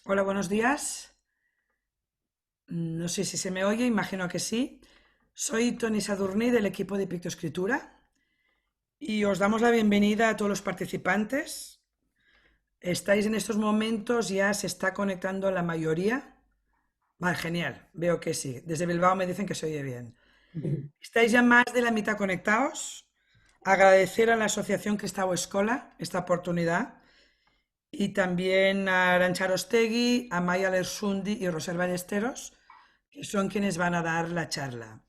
Hola, buenos días. No sé si se me oye, imagino que sí. Soy Tony Sadurní del equipo de Pictoescritura y os damos la bienvenida a todos los participantes. Estáis en estos momentos, ya se está conectando la mayoría. Vale, genial, veo que sí. Desde Bilbao me dicen que se oye bien. Estáis ya más de la mitad conectados. Agradecer a la Asociación Kristau Escola esta oportunidad y también a Arantxa Arostegui, a Maya Lersundi y Roser Ballesteros, que son quienes van a dar la charla.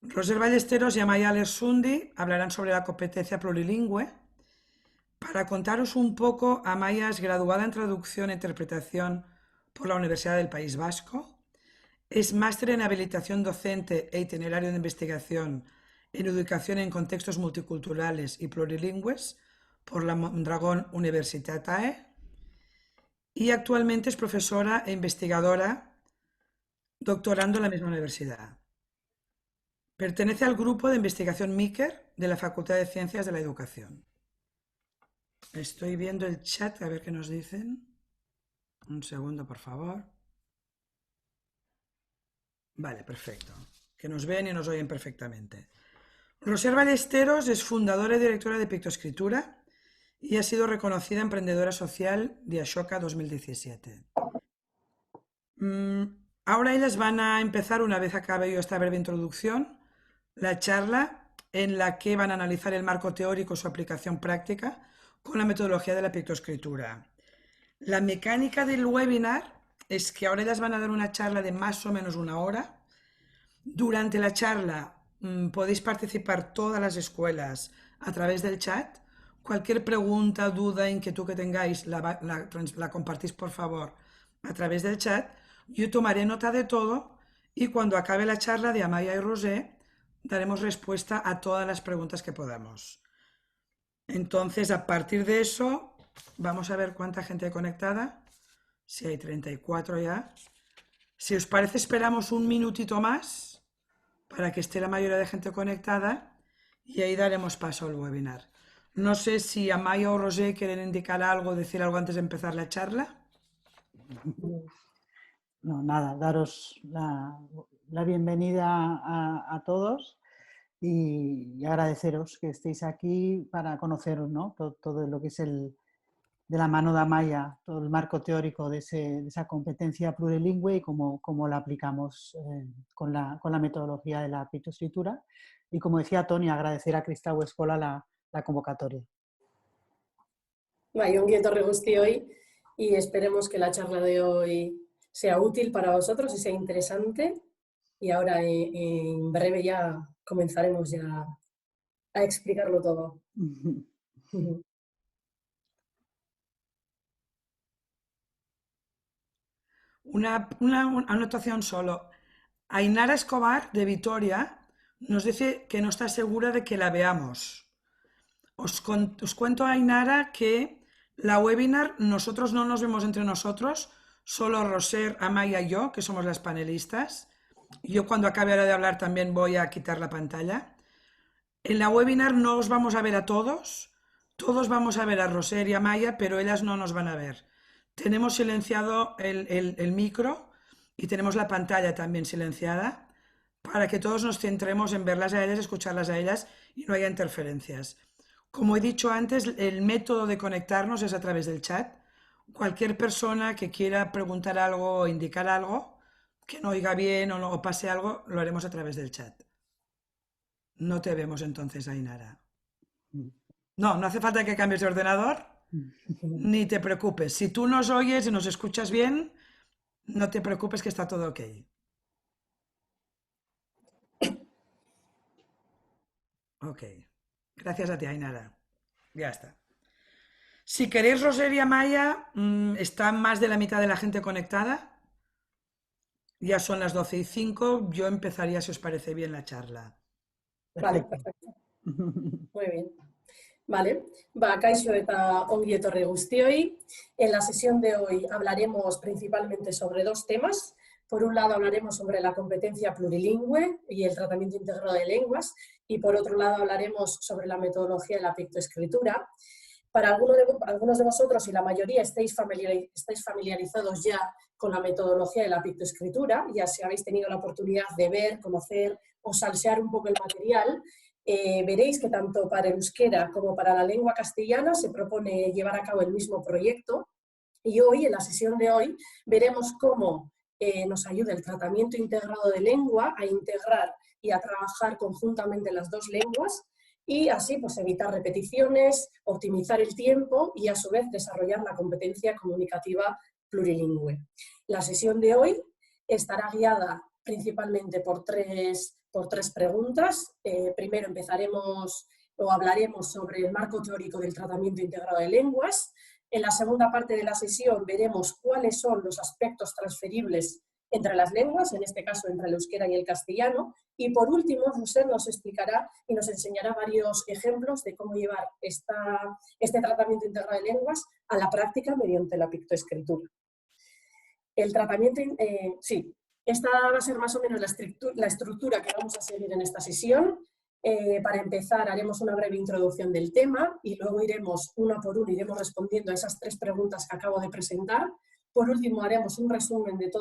Roser Ballesteros y Amaya Lersundi hablarán sobre la competencia plurilingüe. Para contaros un poco, Amaya es graduada en Traducción e Interpretación por la Universidad del País Vasco, es máster en Habilitación Docente e Itinerario de Investigación en Educación en Contextos Multiculturales y Plurilingües por la Mondragón Universitatae y actualmente es profesora e investigadora doctorando en la misma universidad. Pertenece al grupo de investigación MICER de la Facultad de Ciencias de la Educación. Estoy viendo el chat a ver qué nos dicen. Un segundo, por favor. Vale, perfecto. Que nos ven y nos oyen perfectamente. Roser Ballesteros es fundadora y directora de Pictoescritura y ha sido reconocida emprendedora social de Ashoka 2017. Ahora ellas van a empezar, una vez acabe yo esta breve introducción, la charla en la que van a analizar el marco teórico y su aplicación práctica con la metodología de la pictoescritura. La mecánica del webinar es que ahora ellas van a dar una charla de más o menos una hora. Durante la charla podéis participar todas las escuelas a través del chat. Cualquier pregunta, duda, inquietud que tengáis, la compartís por favor a través del chat. Yo tomaré nota de todo y cuando acabe la charla de Amaya y Rosé daremos respuesta a todas las preguntas que podamos. Entonces, a partir de eso, vamos a ver cuánta gente hay conectada. Si hay 34 ya. Si os parece, esperamos un minutito más para que esté la mayoría de gente conectada y ahí daremos paso al webinar. No sé si Amaya o Rosé quieren indicar algo, decir algo antes de empezar la charla. No, nada, daros la bienvenida a todos y agradeceros que estéis aquí para conocer, ¿no? todo lo que es de la mano de Amaya, todo el marco teórico de esa competencia plurilingüe y cómo la aplicamos con la metodología de la pictoescritura. Y como decía Tony, agradecer a Kristau Eskola la convocatoria. Bai, ongi etorri guztioi y esperemos que la charla de hoy sea útil para vosotros y sea interesante. Y ahora en breve ya comenzaremos ya a explicarlo todo. Una anotación solo. Ainara Escobar, de Vitoria, nos dice que no está segura de que la veamos. Os cuento, Ainara, que la webinar nosotros no nos vemos entre nosotros, solo Roser, Amaya y yo, que somos las panelistas. Yo cuando acabe ahora de hablar también voy a quitar la pantalla. En la webinar no os vamos a ver a todos vamos a ver a Roser y a Maya, pero ellas no nos van a ver. Tenemos silenciado el micro y tenemos la pantalla también silenciada para que todos nos centremos en verlas a ellas, escucharlas a ellas y no haya interferencias. Como he dicho antes, el método de conectarnos es a través del chat. Cualquier persona que quiera preguntar algo o indicar algo, que no oiga bien o, no, o pase algo, lo haremos a través del chat. No te vemos entonces, Ainara. No, no hace falta que cambies de ordenador, ni te preocupes. Si tú nos oyes y nos escuchas bien, no te preocupes que está todo ok. Ok. Gracias a ti, Ainara. Ya está. Si queréis, Roser y Amaya, está más de la mitad de la gente conectada. Ya son las 12:05. Yo empezaría, si os parece bien, la charla. Vale, perfecto. Muy bien. Vale, kaixo eta ongi etorri guztioi. En la sesión de hoy hablaremos principalmente sobre dos temas. Por un lado hablaremos sobre la competencia plurilingüe y el tratamiento integrado de lenguas y por otro lado hablaremos sobre la metodología de la pictoescritura. Para algunos de vosotros y la mayoría estáis familiarizados ya con la metodología de la pictoescritura, ya si habéis tenido la oportunidad de ver, conocer o salsear un poco el material, veréis que tanto para el euskera como para la lengua castellana se propone llevar a cabo el mismo proyecto. Y hoy, en la sesión de hoy, veremos cómo nos ayuda el tratamiento integrado de lengua a integrar y a trabajar conjuntamente las dos lenguas y así pues evitar repeticiones, optimizar el tiempo y a su vez desarrollar la competencia comunicativa plurilingüe. La sesión de hoy estará guiada principalmente por tres preguntas. Primero empezaremos o hablaremos sobre el marco teórico del tratamiento integrado de lenguas. En la segunda parte de la sesión veremos cuáles son los aspectos transferibles entre las lenguas, en este caso entre el euskera y el castellano. Y por último, José nos explicará y nos enseñará varios ejemplos de cómo llevar este tratamiento integrado de lenguas a la práctica mediante la pictoescritura. El tratamiento, esta va a ser más o menos la estructura que vamos a seguir en esta sesión. Para empezar, haremos una breve introducción del tema y luego iremos uno por uno, iremos respondiendo a esas tres preguntas que acabo de presentar. Por último, haremos un resumen de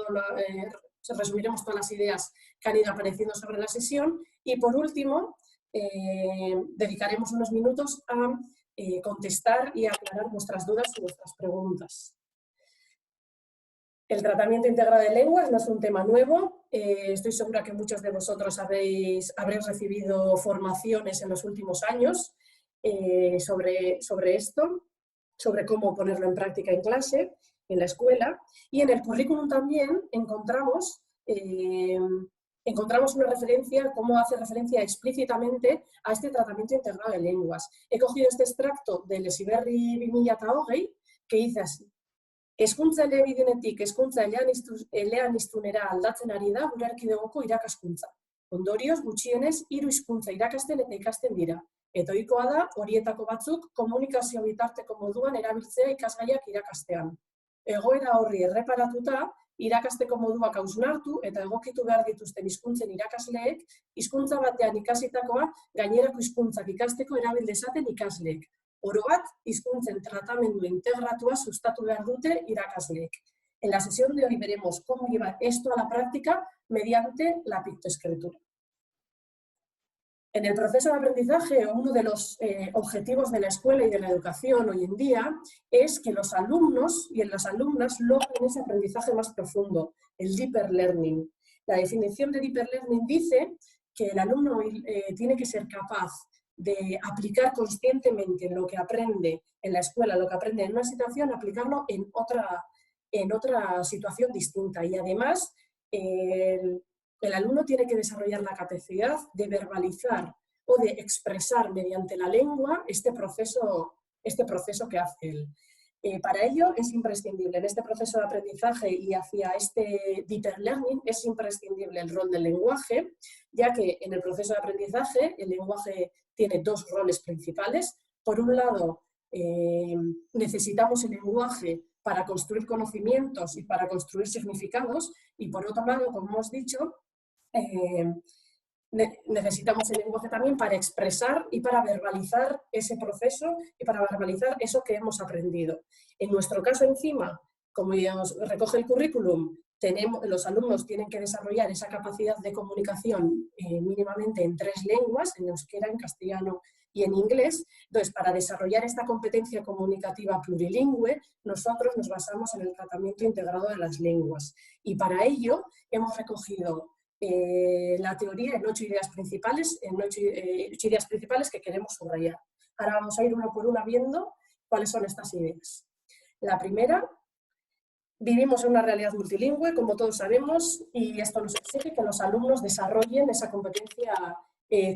resumiremos todas las ideas que han ido apareciendo sobre la sesión y por último, dedicaremos unos minutos a contestar y aclarar vuestras dudas y vuestras preguntas. El tratamiento integrado de lenguas no es un tema nuevo. Estoy segura que muchos de vosotros habréis recibido formaciones en los últimos años sobre esto, sobre cómo ponerlo en práctica en clase, en la escuela. Y en el currículum también encontramos una referencia, cómo hace referencia explícitamente a este tratamiento integrado de lenguas. He cogido este extracto del Heziberri 2020, que dice así: Hezkuntza elebidenetik hezkuntza eleaniztunera aldatzen ari da gure erkidegoko irakaskuntza. Ondorioz, gutxienez, 3 hizkuntza irakasten eta ikasten dira. Eta ohikoa da horietako batzuk komunikazio bitarteko moduan erabiltzea ikasgaiak irakastean. Egoera horri erreparatuta, irakasteko moduak hausnartu eta egokitu behar dituzten hizkuntzen irakasleek, hizkuntza batean ikasitakoa gainerako hizkuntzak ikasteko erabil dezaten ikasleek. Oro bat, hizkuntzen tratamendu integratua sustatu behar dute irakasleek. En la sesión de hoy veremos cómo llevar esto a la práctica mediante la pictoescritura. En el proceso de aprendizaje, uno de los objetivos de la escuela y de la educación hoy en día es que los alumnos y las alumnas logren ese aprendizaje más profundo, el deeper learning. La definición de deeper learning dice que el alumno tiene que ser capaz de aplicar conscientemente lo que aprende en la escuela, lo que aprende en una situación, aplicarlo en otra situación distinta. Y además, el alumno tiene que desarrollar la capacidad de verbalizar o de expresar mediante la lengua este proceso que hace él. Para ello es imprescindible, en este proceso de aprendizaje y hacia este deeper learning, es imprescindible el rol del lenguaje, ya que en el proceso de aprendizaje el lenguaje tiene dos roles principales. Por un lado, necesitamos el lenguaje para construir conocimientos y para construir significados, y por otro lado, como hemos dicho, necesitamos el lenguaje también para expresar y para verbalizar ese proceso y para verbalizar eso que hemos aprendido. En nuestro caso, encima, como ya nos recoge el currículum, los alumnos tienen que desarrollar esa capacidad de comunicación mínimamente en 3 lenguas, en euskera, en castellano y en inglés. Entonces, para desarrollar esta competencia comunicativa plurilingüe, nosotros nos basamos en el tratamiento integrado de las lenguas. Y para ello hemos recogido la teoría en 8 ideas principales, que queremos subrayar. Ahora vamos a ir uno por uno viendo cuáles son estas ideas. La primera: vivimos en una realidad multilingüe, como todos sabemos, y esto nos exige que los alumnos desarrollen esa competencia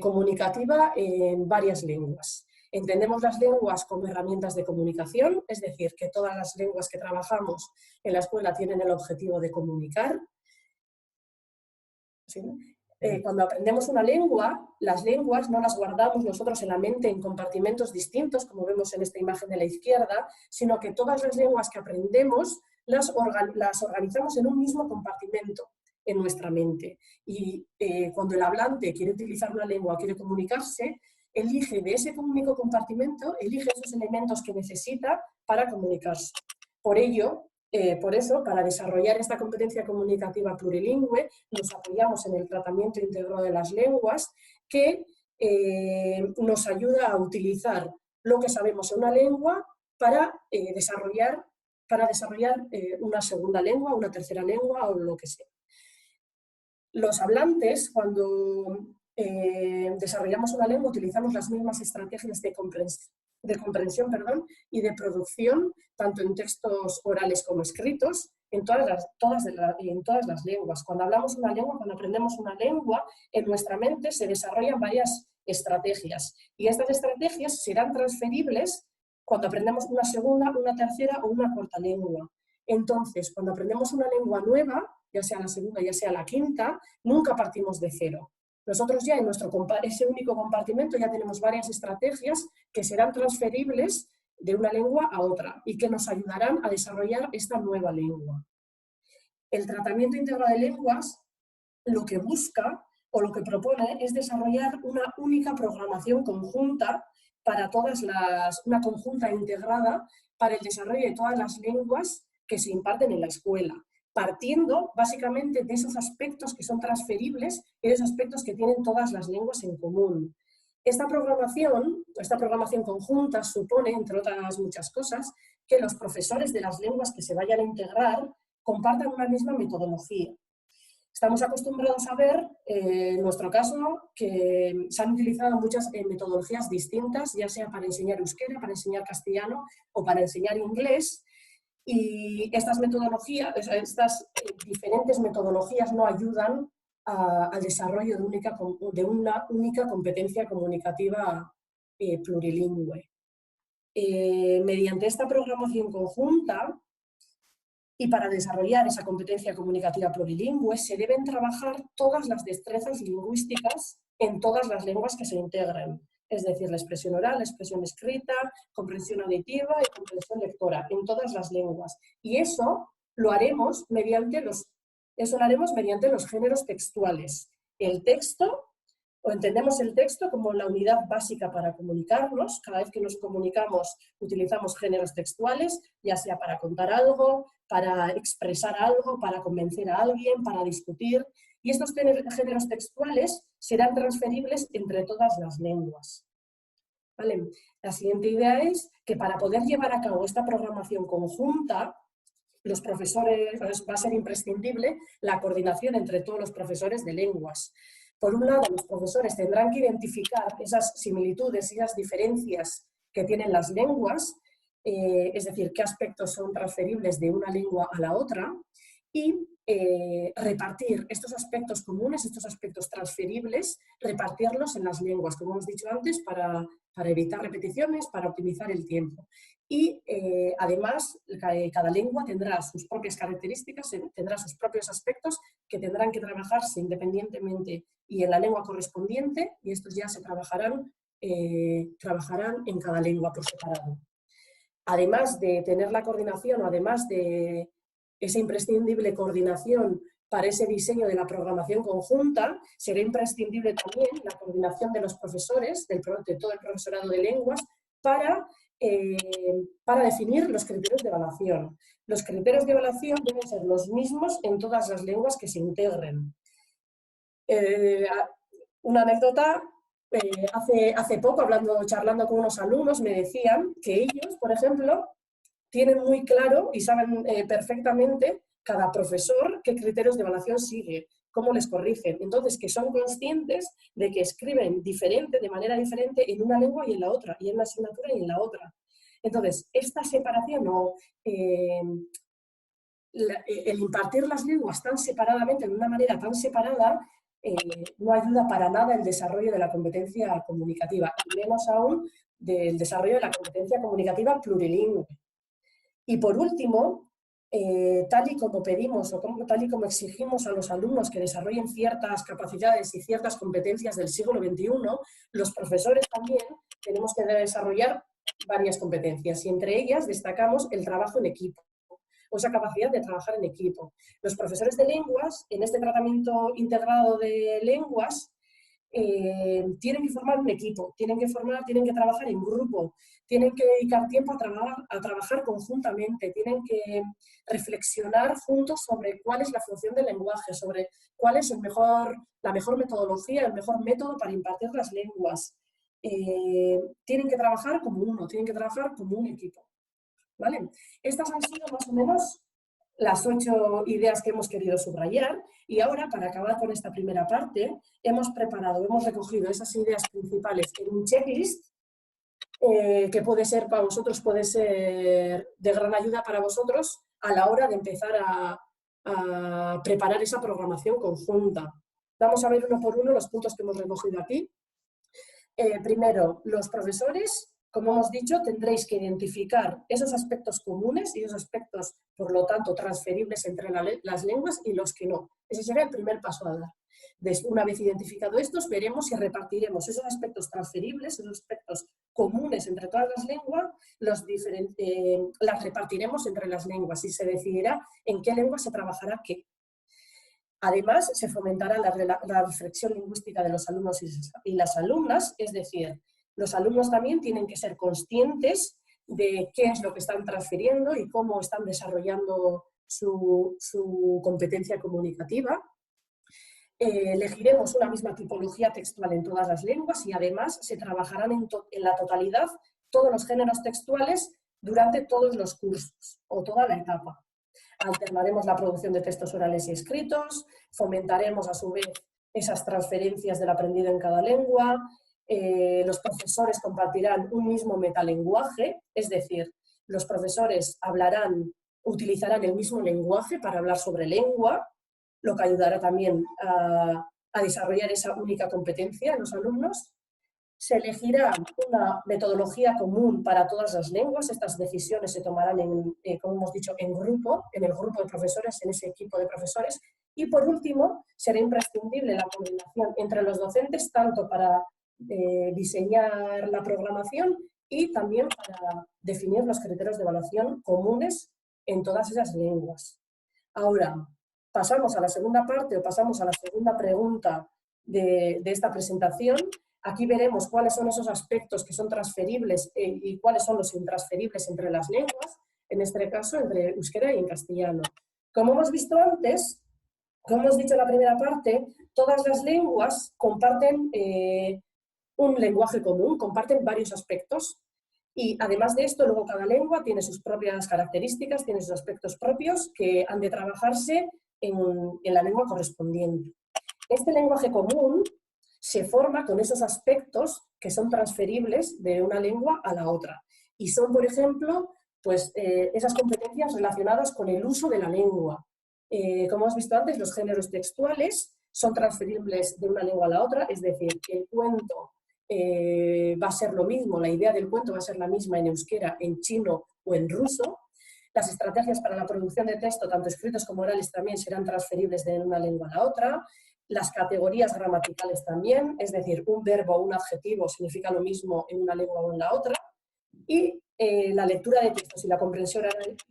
comunicativa en varias lenguas. Entendemos las lenguas como herramientas de comunicación, es decir, que todas las lenguas que trabajamos en la escuela tienen el objetivo de comunicar. ¿Sí? Cuando aprendemos una lengua, las lenguas no las guardamos nosotros en la mente en compartimentos distintos, como vemos en esta imagen de la izquierda, sino que todas las lenguas que aprendemos las organizamos en un mismo compartimento en nuestra mente. Y cuando el hablante quiere utilizar una lengua, quiere comunicarse, elige de ese único compartimento, elige esos elementos que necesita para comunicarse. Por eso, para desarrollar esta competencia comunicativa plurilingüe, nos apoyamos en el tratamiento íntegro de las lenguas, que nos ayuda a utilizar lo que sabemos en una lengua para desarrollar una segunda lengua, una tercera lengua o lo que sea. Los hablantes, cuando desarrollamos una lengua, utilizamos las mismas estrategias de comprensión y de producción, tanto en textos orales como escritos, en todas las lenguas. Cuando hablamos una lengua, cuando aprendemos una lengua, en nuestra mente se desarrollan varias estrategias. Y estas estrategias serán transferibles cuando aprendemos una segunda, una tercera o una cuarta lengua. Entonces, cuando aprendemos una lengua nueva, ya sea la segunda, ya sea la quinta, nunca partimos de cero. Nosotros ya en ese único compartimento ya tenemos varias estrategias que serán transferibles de una lengua a otra y que nos ayudarán a desarrollar esta nueva lengua. El tratamiento íntegro de lenguas lo que busca o lo que propone es desarrollar una única programación conjunta una conjunta integrada para el desarrollo de todas las lenguas que se imparten en la escuela, partiendo básicamente de esos aspectos que son transferibles y de esos aspectos que tienen todas las lenguas en común. Esta programación conjunta supone, entre otras muchas cosas, que los profesores de las lenguas que se vayan a integrar compartan una misma metodología. Estamos acostumbrados a ver, en nuestro caso, que se han utilizado muchas metodologías distintas, ya sea para enseñar euskera, para enseñar castellano o para enseñar inglés. Y estas diferentes metodologías no ayudan al desarrollo de una única competencia comunicativa plurilingüe. Mediante esta programación conjunta y para desarrollar esa competencia comunicativa plurilingüe se deben trabajar todas las destrezas lingüísticas en todas las lenguas que se integren. Es decir, la expresión oral, la expresión escrita, comprensión auditiva y comprensión lectora, en todas las lenguas. Y eso lo haremos mediante los géneros textuales. El texto, o entendemos el texto como la unidad básica para comunicarnos. Cada vez que nos comunicamos utilizamos géneros textuales, ya sea para contar algo, para expresar algo, para convencer a alguien, para discutir. Y estos géneros textuales serán transferibles entre todas las lenguas. ¿Vale? La siguiente idea es que para poder llevar a cabo esta programación conjunta, los profesores, va a ser imprescindible la coordinación entre todos los profesores de lenguas. Por un lado, los profesores tendrán que identificar esas similitudes y esas diferencias que tienen las lenguas, es decir, qué aspectos son transferibles de una lengua a la otra, y repartir estos aspectos comunes, estos aspectos transferibles, repartirlos en las lenguas, como hemos dicho antes, para evitar repeticiones, para optimizar el tiempo. Y además, cada lengua tendrá sus propias características, tendrá sus propios aspectos que tendrán que trabajarse independientemente y en la lengua correspondiente, y estos ya se trabajarán en cada lengua por separado. Además de tener la coordinación, o además de esa imprescindible coordinación para ese diseño de la programación conjunta, será imprescindible también la coordinación de los profesores, de todo el profesorado de lenguas, para definir los criterios de evaluación. Los criterios de evaluación deben ser los mismos en todas las lenguas que se integren. Una anécdota, hace poco, charlando con unos alumnos, me decían que ellos, por ejemplo, tienen muy claro y saben perfectamente cada profesor qué criterios de evaluación sigue, cómo les corrigen. Entonces, que son conscientes de que escriben de manera diferente en una lengua y en la otra, y en una asignatura y en la otra. Entonces, esta separación o el impartir las lenguas tan separadamente, de una manera tan separada, no ayuda para nada el desarrollo de la competencia comunicativa, y menos aún del desarrollo de la competencia comunicativa plurilingüe. Y por último, tal y como pedimos o tal y como exigimos a los alumnos que desarrollen ciertas capacidades y ciertas competencias del siglo XXI, los profesores también tenemos que desarrollar varias competencias, y entre ellas destacamos el trabajo en equipo, o esa capacidad de trabajar en equipo. Los profesores de lenguas, en este tratamiento integrado de lenguas, tienen que formar un equipo, tienen que trabajar en grupo, tienen que dedicar tiempo a trabajar conjuntamente, tienen que reflexionar juntos sobre cuál es la función del lenguaje, sobre cuál es la mejor metodología, el mejor método para impartir las lenguas. Tienen que trabajar como uno, tienen que trabajar como un equipo. ¿Vale? Estas han sido más o menos las 8 ideas que hemos querido subrayar, y ahora, para acabar con esta primera parte, hemos recogido esas ideas principales en un checklist que puede ser para vosotros, puede ser de gran ayuda para vosotros a la hora de empezar a preparar esa programación conjunta. Vamos a ver uno por uno los puntos que hemos recogido aquí. Primero, los profesores, como hemos dicho, tendréis que identificar esos aspectos comunes y esos aspectos, por lo tanto, transferibles entre las lenguas y los que no. Ese será el primer paso a dar. Una vez identificado estos, veremos si repartiremos esos aspectos transferibles, esos aspectos comunes entre todas las lenguas, las repartiremos entre las lenguas y se decidirá en qué lengua se trabajará qué. Además, se fomentará la reflexión lingüística de los alumnos y las alumnas, es decir, los alumnos también tienen que ser conscientes de qué es lo que están transfiriendo y cómo están desarrollando su competencia comunicativa. Elegiremos una misma tipología textual en todas las lenguas y además se trabajarán en la totalidad todos los géneros textuales durante todos los cursos o toda la etapa. Alternaremos la producción de textos orales y escritos, fomentaremos a su vez esas transferencias del aprendido en cada lengua, los profesores compartirán un mismo metalenguaje, es decir, los profesores utilizarán el mismo lenguaje para hablar sobre lengua, lo que ayudará también a desarrollar esa única competencia en los alumnos. Se elegirá una metodología común para todas las lenguas. Estas decisiones se tomarán, como hemos dicho, en el grupo de profesores, en ese equipo de profesores. Y por último, será imprescindible la coordinación entre los docentes, tanto para diseñar la programación y también para definir los criterios de evaluación comunes en todas esas lenguas. Ahora, pasamos a la segunda parte o pasamos a la segunda pregunta de esta presentación. Aquí veremos cuáles son esos aspectos que son transferibles y cuáles son los intransferibles entre las lenguas, en este caso entre euskera y en castellano. Como hemos visto antes, como hemos dicho en la primera parte, todas las lenguas comparten un lenguaje común, comparten varios aspectos. Y además de esto, luego cada lengua tiene sus propias características, tiene sus aspectos propios que han de trabajarse en la lengua correspondiente. Este lenguaje común se forma con esos aspectos que son transferibles de una lengua a la otra. Y son, por ejemplo, pues, esas competencias relacionadas con el uso de la lengua. Como hemos visto antes, los géneros textuales son transferibles de una lengua a la otra, es decir, que el cuento va a ser lo mismo, la idea del cuento va a ser la misma en euskera, en chino o en ruso. Las estrategias para la producción de texto, tanto escritos como orales, también serán transferibles de una lengua a la otra. Las categorías gramaticales también, es decir, un verbo o un adjetivo significa lo mismo en una lengua o en la otra. Y la lectura de textos y la comprensión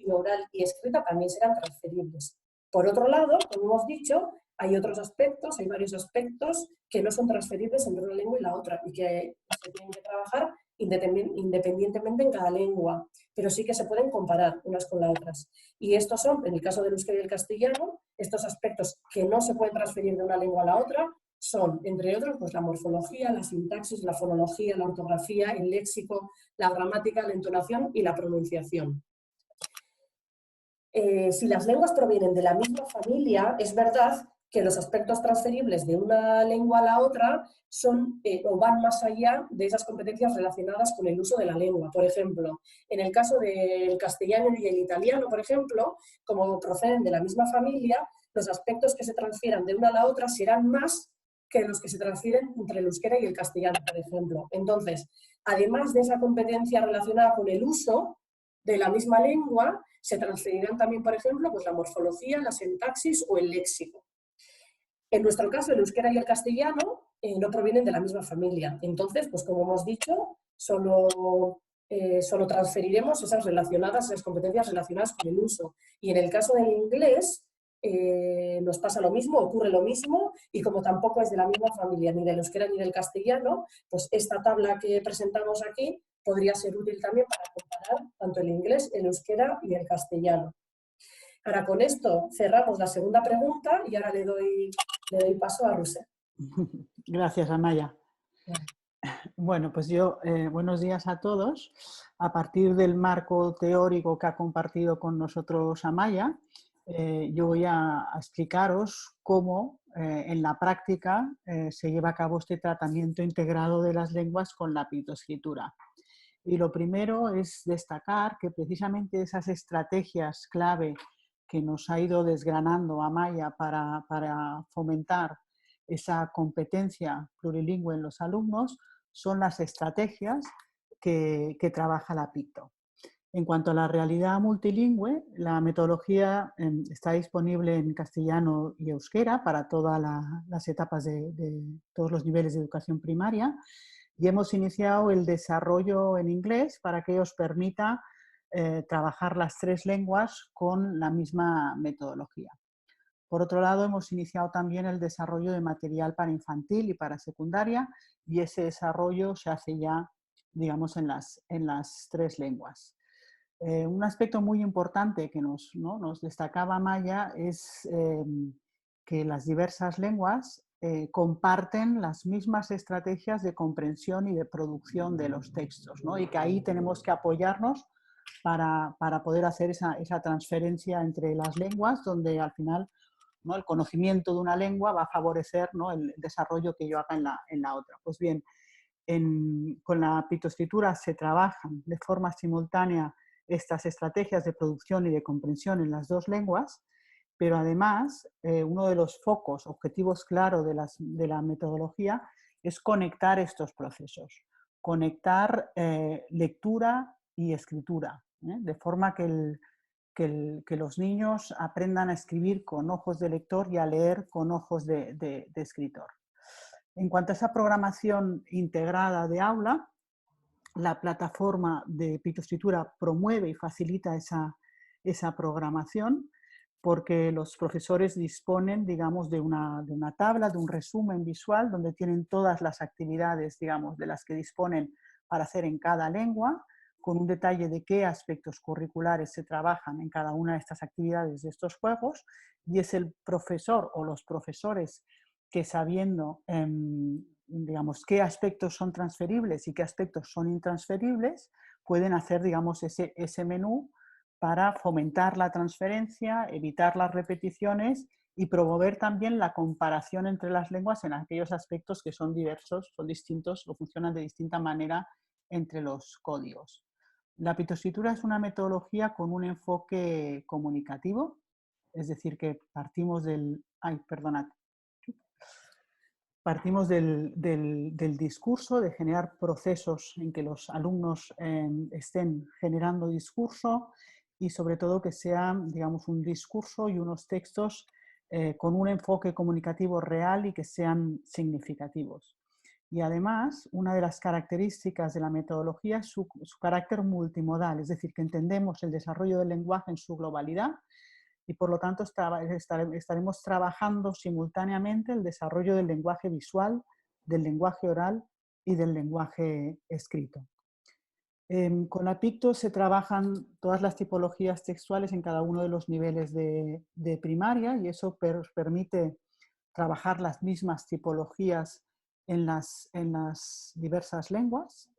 oral y escrita también serán transferibles. Por otro lado, como hemos dicho, hay otros aspectos, hay varios aspectos que no son transferibles entre una lengua y la otra y que se tienen que trabajar independientemente en cada lengua, pero sí que se pueden comparar unas con las otras. Y estos son, en el caso del euskera y el castellano, estos aspectos que no se pueden transferir de una lengua a la otra son, entre otros, pues la morfología, la sintaxis, la fonología, la ortografía, el léxico, la gramática, la entonación y la pronunciación. Si las lenguas provienen de la misma familia, es verdad que los aspectos transferibles de una lengua a la otra son o van más allá de esas competencias relacionadas con el uso de la lengua. Por ejemplo, en el caso del castellano y el italiano, por ejemplo, como proceden de la misma familia, los aspectos que se transfieran de una a la otra serán más que los que se transfieren entre el euskera y el castellano, por ejemplo. Entonces, además de esa competencia relacionada con el uso de la misma lengua, se transferirán también, por ejemplo, pues la morfología, la sintaxis o el léxico. En nuestro caso, el euskera y el castellano no provienen de la misma familia. Entonces, pues como hemos dicho, solo transferiremos esas competencias relacionadas con el uso. Y en el caso del inglés, nos pasa lo mismo, ocurre lo mismo, y como tampoco es de la misma familia, ni del euskera ni del castellano, pues esta tabla que presentamos aquí podría ser útil también para comparar tanto el inglés, el euskera y el castellano. Ahora con esto cerramos la segunda pregunta y ahora le doy paso a Roser. Gracias, Amaya. Bueno, pues buenos días a todos. A partir del marco teórico que ha compartido con nosotros Amaya, yo voy a explicaros cómo en la práctica se lleva a cabo este tratamiento integrado de las lenguas con la pictoescritura. Y lo primero es destacar que precisamente esas estrategias clave que nos ha ido desgranando Amaya para fomentar esa competencia plurilingüe en los alumnos son las estrategias que trabaja la Picto. En cuanto a la realidad multilingüe, la metodología está disponible en castellano y euskera para todas las etapas de todos los niveles de educación primaria, y hemos iniciado el desarrollo en inglés para que os permita trabajar las tres lenguas con la misma metodología. Por otro lado, hemos iniciado también el desarrollo de material para infantil y para secundaria, y ese desarrollo se hace ya, digamos, en las tres lenguas. Un aspecto muy importante que nos destacaba Maya es que las diversas lenguas comparten las mismas estrategias de comprensión y de producción de los textos, ¿no? Y que ahí tenemos que apoyarnos para poder hacer esa transferencia entre las lenguas, donde al final, ¿no?, el conocimiento de una lengua va a favorecer, ¿no?, el desarrollo que yo haga en la otra. Pues bien, con la pictoescritura se trabajan de forma simultánea estas estrategias de producción y de comprensión en las dos lenguas, pero además uno de los focos, objetivos claros de la metodología es conectar estos procesos, conectar lectura y escritura, de forma que los niños aprendan a escribir con ojos de lector y a leer con ojos de escritor. En cuanto a esa programación integrada de aula, la plataforma de pictoescritura promueve y facilita esa programación, porque los profesores disponen, digamos, de una tabla, de un resumen visual donde tienen todas las actividades, digamos, de las que disponen para hacer en cada lengua, con un detalle de qué aspectos curriculares se trabajan en cada una de estas actividades de estos juegos, y es el profesor o los profesores que, sabiendo digamos, qué aspectos son transferibles y qué aspectos son intransferibles, pueden hacer, digamos, ese menú para fomentar la transferencia, evitar las repeticiones y promover también la comparación entre las lenguas en aquellos aspectos que son diversos, son distintos o funcionan de distinta manera entre los códigos. La pictoescritura es una metodología con un enfoque comunicativo, es decir, que partimos del discurso, de generar procesos en que los alumnos estén generando discurso, y sobre todo que sea, digamos, un discurso y unos textos con un enfoque comunicativo real y que sean significativos. Y además, una de las características de la metodología es su carácter multimodal, es decir, que entendemos el desarrollo del lenguaje en su globalidad, y por lo tanto estaremos trabajando simultáneamente el desarrollo del lenguaje visual, del lenguaje oral y del lenguaje escrito. Con la Picto se trabajan todas las tipologías textuales en cada uno de los niveles de primaria, y eso permite trabajar las mismas tipologías en las diversas lenguas.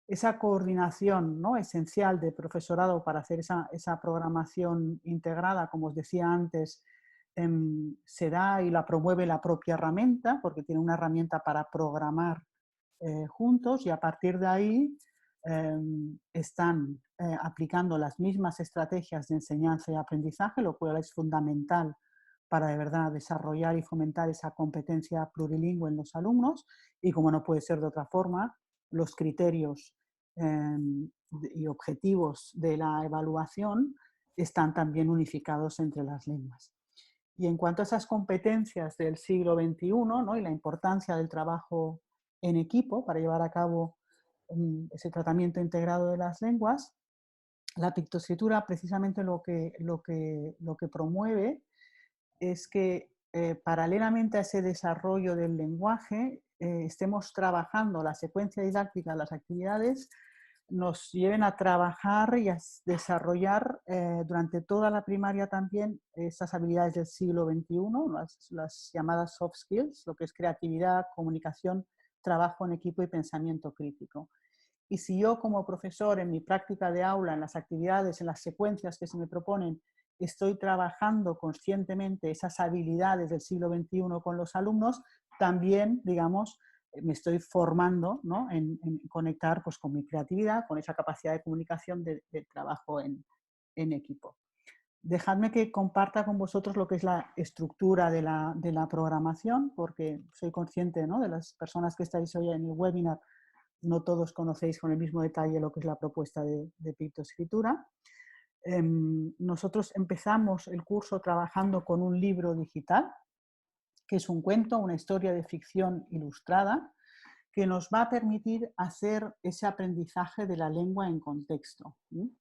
Esa coordinación, ¿no?, esencial de profesorado para hacer esa programación integrada, como os decía antes, se da y la promueve la propia herramienta, porque tiene una herramienta para programar juntos, y a partir de ahí están aplicando las mismas estrategias de enseñanza y aprendizaje, lo cual es fundamental para de verdad desarrollar y fomentar esa competencia plurilingüe en los alumnos. Y como no puede ser de otra forma, los criterios y objetivos de la evaluación están también unificados entre las lenguas. Y en cuanto a esas competencias del siglo XXI, ¿no?, y la importancia del trabajo en equipo para llevar a cabo ese tratamiento integrado de las lenguas, la pictoescritura precisamente lo que promueve es que paralelamente a ese desarrollo del lenguaje, estemos trabajando la secuencia didáctica, las actividades, nos lleven a trabajar y a desarrollar durante toda la primaria también estas habilidades del siglo XXI, las llamadas soft skills, lo que es creatividad, comunicación, trabajo en equipo y pensamiento crítico. Y si yo como profesor en mi práctica de aula, en las actividades, en las secuencias que se me proponen, estoy trabajando conscientemente esas habilidades del siglo XXI con los alumnos, también, digamos, me estoy formando, ¿no?, en conectar pues, con mi creatividad, con esa capacidad de comunicación de trabajo en equipo. Dejadme que comparta con vosotros lo que es la estructura de la programación, porque soy consciente, ¿no?, de las personas que estáis hoy en el webinar, no todos conocéis con el mismo detalle lo que es la propuesta de Pictoescritura. Nosotros empezamos el curso trabajando con un libro digital, que es un cuento, una historia de ficción ilustrada, que nos va a permitir hacer ese aprendizaje de la lengua en contexto. A mí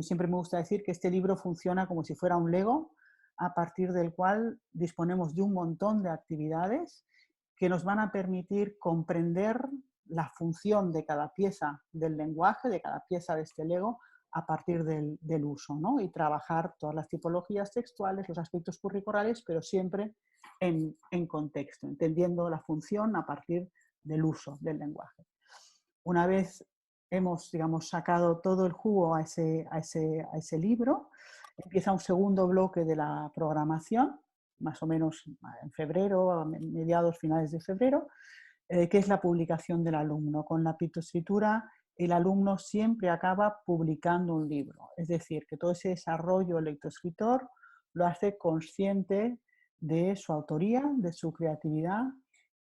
siempre me gusta decir que este libro funciona como si fuera un Lego, a partir del cual disponemos de un montón de actividades que nos van a permitir comprender la función de cada pieza del lenguaje, de cada pieza de este Lego, a partir del uso, ¿no? Y trabajar todas las tipologías textuales, los aspectos curriculares, pero siempre en contexto, entendiendo la función a partir del uso del lenguaje. Una vez hemos, digamos, sacado todo el jugo a ese libro, empieza un segundo bloque de la programación, más o menos en febrero, a mediados, finales de febrero, que es la publicación del alumno. Con la pictoescritura, el alumno siempre acaba publicando un libro. Es decir, que todo ese desarrollo lectoescritor lo hace consciente de su autoría, de su creatividad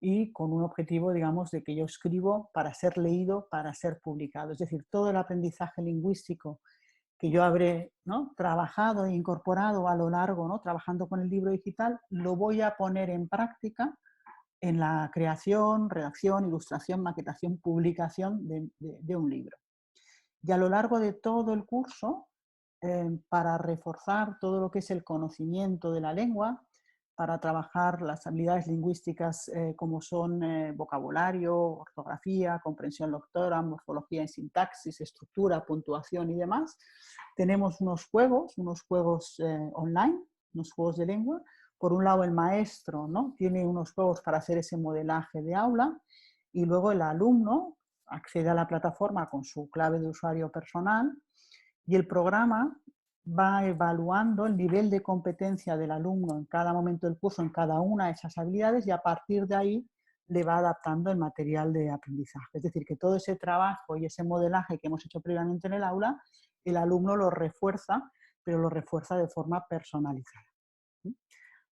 y con un objetivo, digamos, de que yo escribo para ser leído, para ser publicado. Es decir, todo el aprendizaje lingüístico que yo habré, ¿no?, trabajado e incorporado a lo largo, ¿no?, trabajando con el libro digital, lo voy a poner en práctica en la creación, redacción, ilustración, maquetación, publicación de un libro. Y a lo largo de todo el curso, para reforzar todo lo que es el conocimiento de la lengua, para trabajar las habilidades lingüísticas como son vocabulario, ortografía, comprensión lectora, morfología y sintaxis, estructura, puntuación y demás, tenemos unos juegos online, unos juegos de lengua. Por un lado, el maestro, ¿no?, tiene unos juegos para hacer ese modelaje de aula y luego el alumno accede a la plataforma con su clave de usuario personal y el programa va evaluando el nivel de competencia del alumno en cada momento del curso, en cada una de esas habilidades, y a partir de ahí le va adaptando el material de aprendizaje. Es decir, que todo ese trabajo y ese modelaje que hemos hecho previamente en el aula, el alumno lo refuerza, pero lo refuerza de forma personalizada.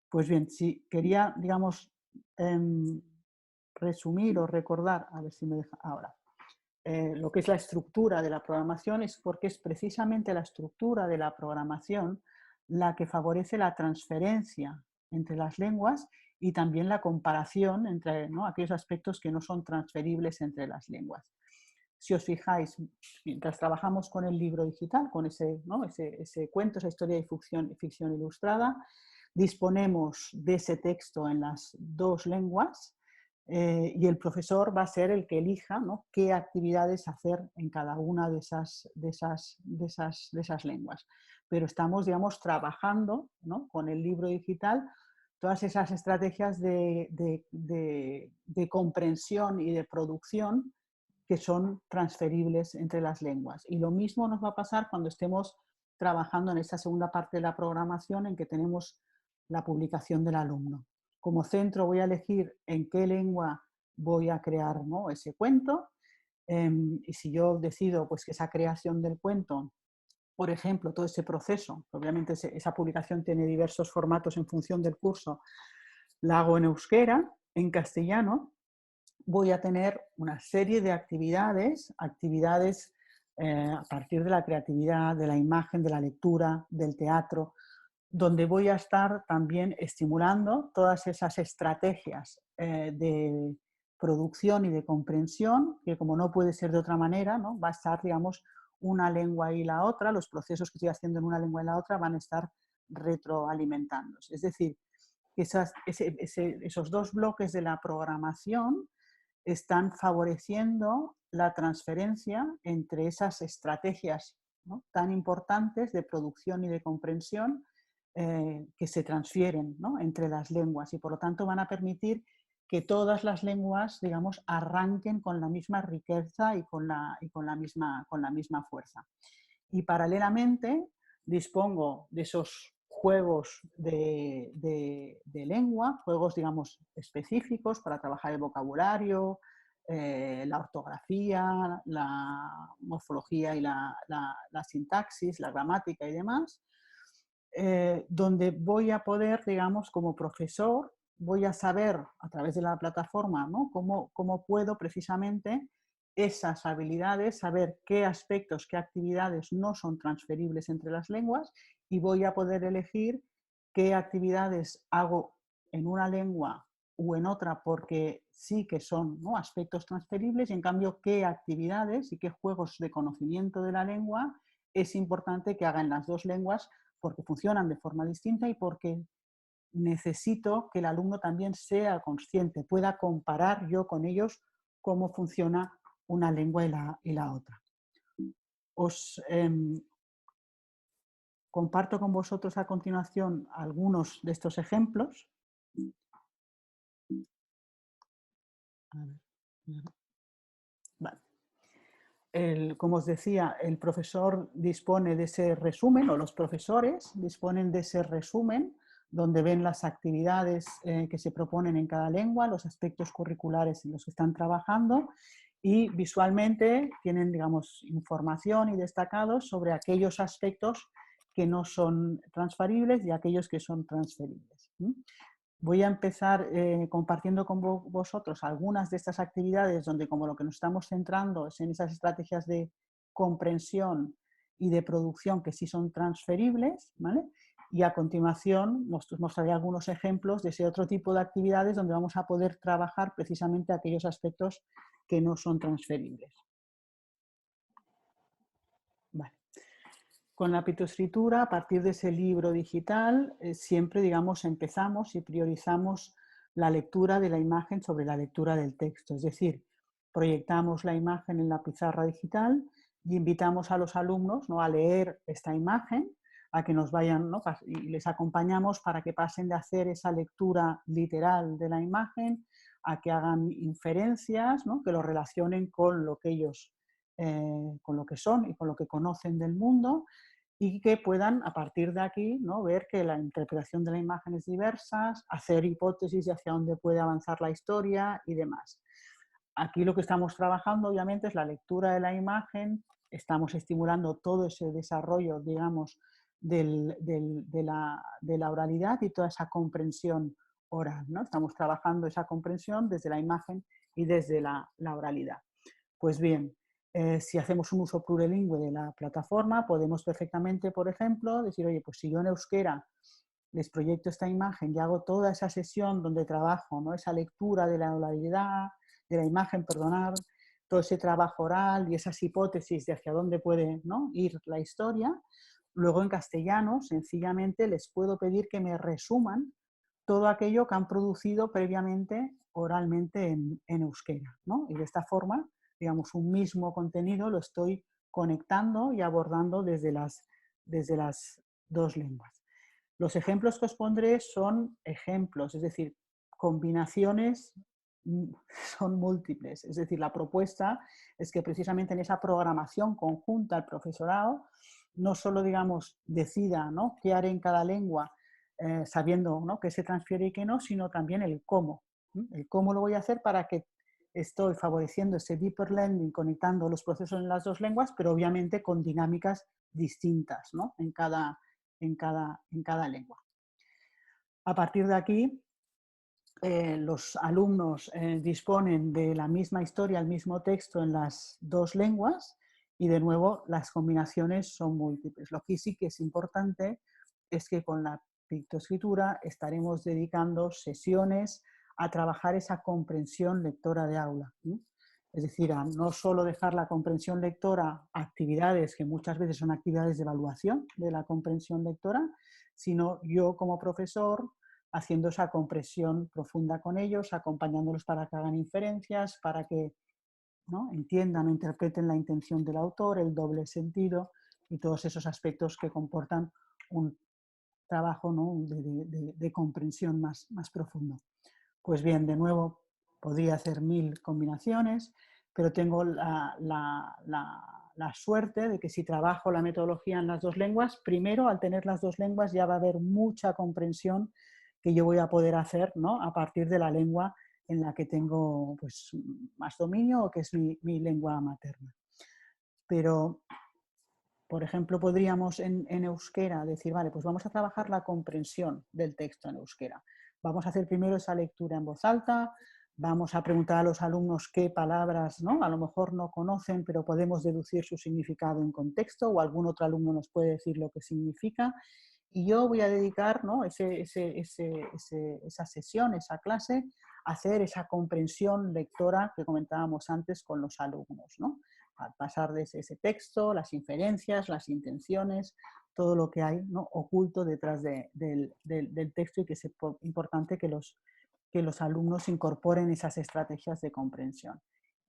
Pues bien, si quería, digamos, resumir o recordar, a ver si me deja ahora, lo que es la estructura de la programación, es porque es precisamente la estructura de la programación la que favorece la transferencia entre las lenguas y también la comparación entre, ¿no?, aquellos aspectos que no son transferibles entre las lenguas. Si os fijáis, mientras trabajamos con el libro digital, con ese cuento, esa historia de ficción ilustrada, disponemos de ese texto en las dos lenguas y el profesor va a ser el que elija, ¿no?, qué actividades hacer en cada una de esas lenguas. Pero estamos, digamos, trabajando, ¿no?, con el libro digital todas esas estrategias de comprensión y de producción que son transferibles entre las lenguas. Y lo mismo nos va a pasar cuando estemos trabajando en esta segunda parte de la programación, en que tenemos la publicación del alumno. Como centro voy a elegir en qué lengua voy a crear, ¿no?, ese cuento. Y si yo decido pues, que esa creación del cuento, por ejemplo, todo ese proceso, obviamente esa publicación tiene diversos formatos en función del curso, la hago en euskera, en castellano, voy a tener una serie de actividades a partir de la creatividad, de la imagen, de la lectura, del teatro, donde voy a estar también estimulando todas esas estrategias de producción y de comprensión, que como no puede ser de otra manera, ¿no?, va a estar, digamos, una lengua y la otra, los procesos que estoy haciendo en una lengua y la otra van a estar retroalimentándose. Es decir, que esos dos bloques de la programación están favoreciendo la transferencia entre esas estrategias, ¿no?, tan importantes de producción y de comprensión que se transfieren, ¿no?, entre las lenguas, y por lo tanto van a permitir que todas las lenguas, digamos, arranquen con la misma riqueza y con la misma fuerza. Y paralelamente dispongo de esos juegos de lengua, juegos, digamos, específicos para trabajar el vocabulario, la ortografía, la morfología y la sintaxis, la gramática y demás, donde voy a poder, digamos, como profesor, voy a saber a través de la plataforma, ¿no?, cómo puedo precisamente esas habilidades, saber qué aspectos, qué actividades no son transferibles entre las lenguas, y voy a poder elegir qué actividades hago en una lengua o en otra porque sí que son, ¿no?, aspectos transferibles, y en cambio qué actividades y qué juegos de conocimiento de la lengua es importante que haga en las dos lenguas porque funcionan de forma distinta y porque necesito que el alumno también sea consciente, pueda comparar yo con ellos cómo funciona una lengua y la otra. Os comparto con vosotros a continuación algunos de estos ejemplos. Vale. Como os decía, el profesor dispone de ese resumen, o los profesores disponen de ese resumen, donde ven las actividades que se proponen en cada lengua, los aspectos curriculares en los que están trabajando, y visualmente tienen, digamos, información y destacados sobre aquellos aspectos que no son transferibles y aquellos que son transferibles. Voy a empezar compartiendo con vosotros algunas de estas actividades donde, como lo que nos estamos centrando es en esas estrategias de comprensión y de producción que sí son transferibles, ¿vale? Y a continuación mostraré algunos ejemplos de ese otro tipo de actividades donde vamos a poder trabajar precisamente aquellos aspectos que no son transferibles. Vale. Con la pictoescritura, a partir de ese libro digital, siempre, digamos, empezamos y priorizamos la lectura de la imagen sobre la lectura del texto. Es decir, proyectamos la imagen en la pizarra digital y invitamos a los alumnos, ¿no?, a leer esta imagen, a que nos vayan, ¿no?, y les acompañamos para que pasen de hacer esa lectura literal de la imagen a que hagan inferencias, ¿no?, que lo relacionen con lo que ellos con lo que son y con lo que conocen del mundo, y que puedan a partir de aquí, ¿no?, ver que la interpretación de la imagen es diversa, hacer hipótesis de hacia dónde puede avanzar la historia y demás. Aquí lo que estamos trabajando obviamente es la lectura de la imagen, estamos estimulando todo ese desarrollo, digamos, de la oralidad y toda esa comprensión oral, ¿no? Estamos trabajando esa comprensión desde la imagen y desde la oralidad. Pues bien, si hacemos un uso plurilingüe de la plataforma, podemos perfectamente, por ejemplo, decir, oye, pues si yo en euskera les proyecto esta imagen y hago toda esa sesión donde trabajo, ¿no?, esa lectura de la oralidad, de la imagen, perdonar, todo ese trabajo oral y esas hipótesis de hacia dónde puede, ¿no?, ir la historia, luego en castellano sencillamente les puedo pedir que me resuman todo aquello que han producido previamente oralmente en euskera, ¿no? Y de esta forma, digamos, un mismo contenido lo estoy conectando y abordando desde las dos lenguas. Los ejemplos que os pondré son ejemplos, es decir, combinaciones son múltiples. Es decir, la propuesta es que precisamente en esa programación conjunta el profesorado no solo, digamos, decida, ¿no?, qué haré en cada lengua, sabiendo, ¿no?, qué se transfiere y qué no, sino también el cómo. El cómo lo voy a hacer para que estoy favoreciendo ese deeper learning, conectando los procesos en las dos lenguas, pero obviamente con dinámicas distintas, ¿no?, en cada lengua. A partir de aquí, los alumnos disponen de la misma historia, el mismo texto en las dos lenguas, y de nuevo las combinaciones son múltiples. Lo que sí que es importante es que con la pictoescritura estaremos dedicando sesiones a trabajar esa comprensión lectora de aula, ¿sí? Es decir, a no solo dejar la comprensión lectora a actividades que muchas veces son actividades de evaluación de la comprensión lectora, sino yo como profesor haciendo esa comprensión profunda con ellos, acompañándolos para que hagan inferencias, para que, ¿no?, entiendan o interpreten la intención del autor, el doble sentido y todos esos aspectos que comportan un trabajo, ¿no?, de comprensión más profundo. Pues bien, de nuevo, podría hacer 1000 combinaciones, pero tengo la suerte de que si trabajo la metodología en las dos lenguas, primero, al tener las dos lenguas ya va a haber mucha comprensión que yo voy a poder hacer, ¿no?, a partir de la lengua en la que tengo, pues, más dominio o que es mi lengua materna. Pero, por ejemplo, podríamos en euskera decir, vale, pues vamos a trabajar la comprensión del texto en euskera. Vamos a hacer primero esa lectura en voz alta, vamos a preguntar a los alumnos qué palabras, ¿no?, a lo mejor no conocen, pero podemos deducir su significado en contexto, o algún otro alumno nos puede decir lo que significa. Y yo voy a dedicar, ¿no?, esa sesión, esa clase, a hacer esa comprensión lectora que comentábamos antes con los alumnos, ¿no?, al pasar de ese texto, las inferencias, las intenciones, todo lo que hay, ¿no?, oculto detrás del texto, y que es importante que los alumnos incorporen esas estrategias de comprensión.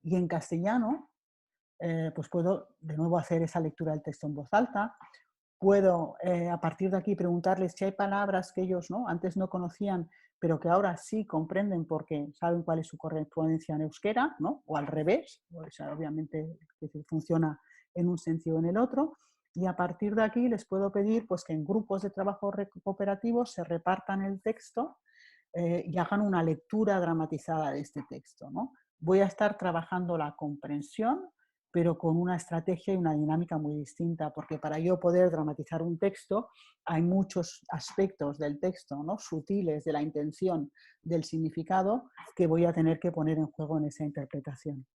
Y en castellano, pues puedo de nuevo hacer esa lectura del texto en voz alta. Puedo, a partir de aquí, preguntarles si hay palabras que ellos, ¿no?, antes no conocían, pero que ahora sí comprenden porque saben cuál es su correspondencia en euskera, ¿no?, o al revés, o sea, obviamente funciona en un sentido o en el otro. Y a partir de aquí les puedo pedir, pues, que en grupos de trabajo cooperativos se repartan el texto y hagan una lectura dramatizada de este texto, ¿no? Voy a estar trabajando la comprensión, pero con una estrategia y una dinámica muy distinta, porque para yo poder dramatizar un texto hay muchos aspectos del texto, ¿no?, sutiles, de la intención, del significado, que voy a tener que poner en juego en esa interpretación.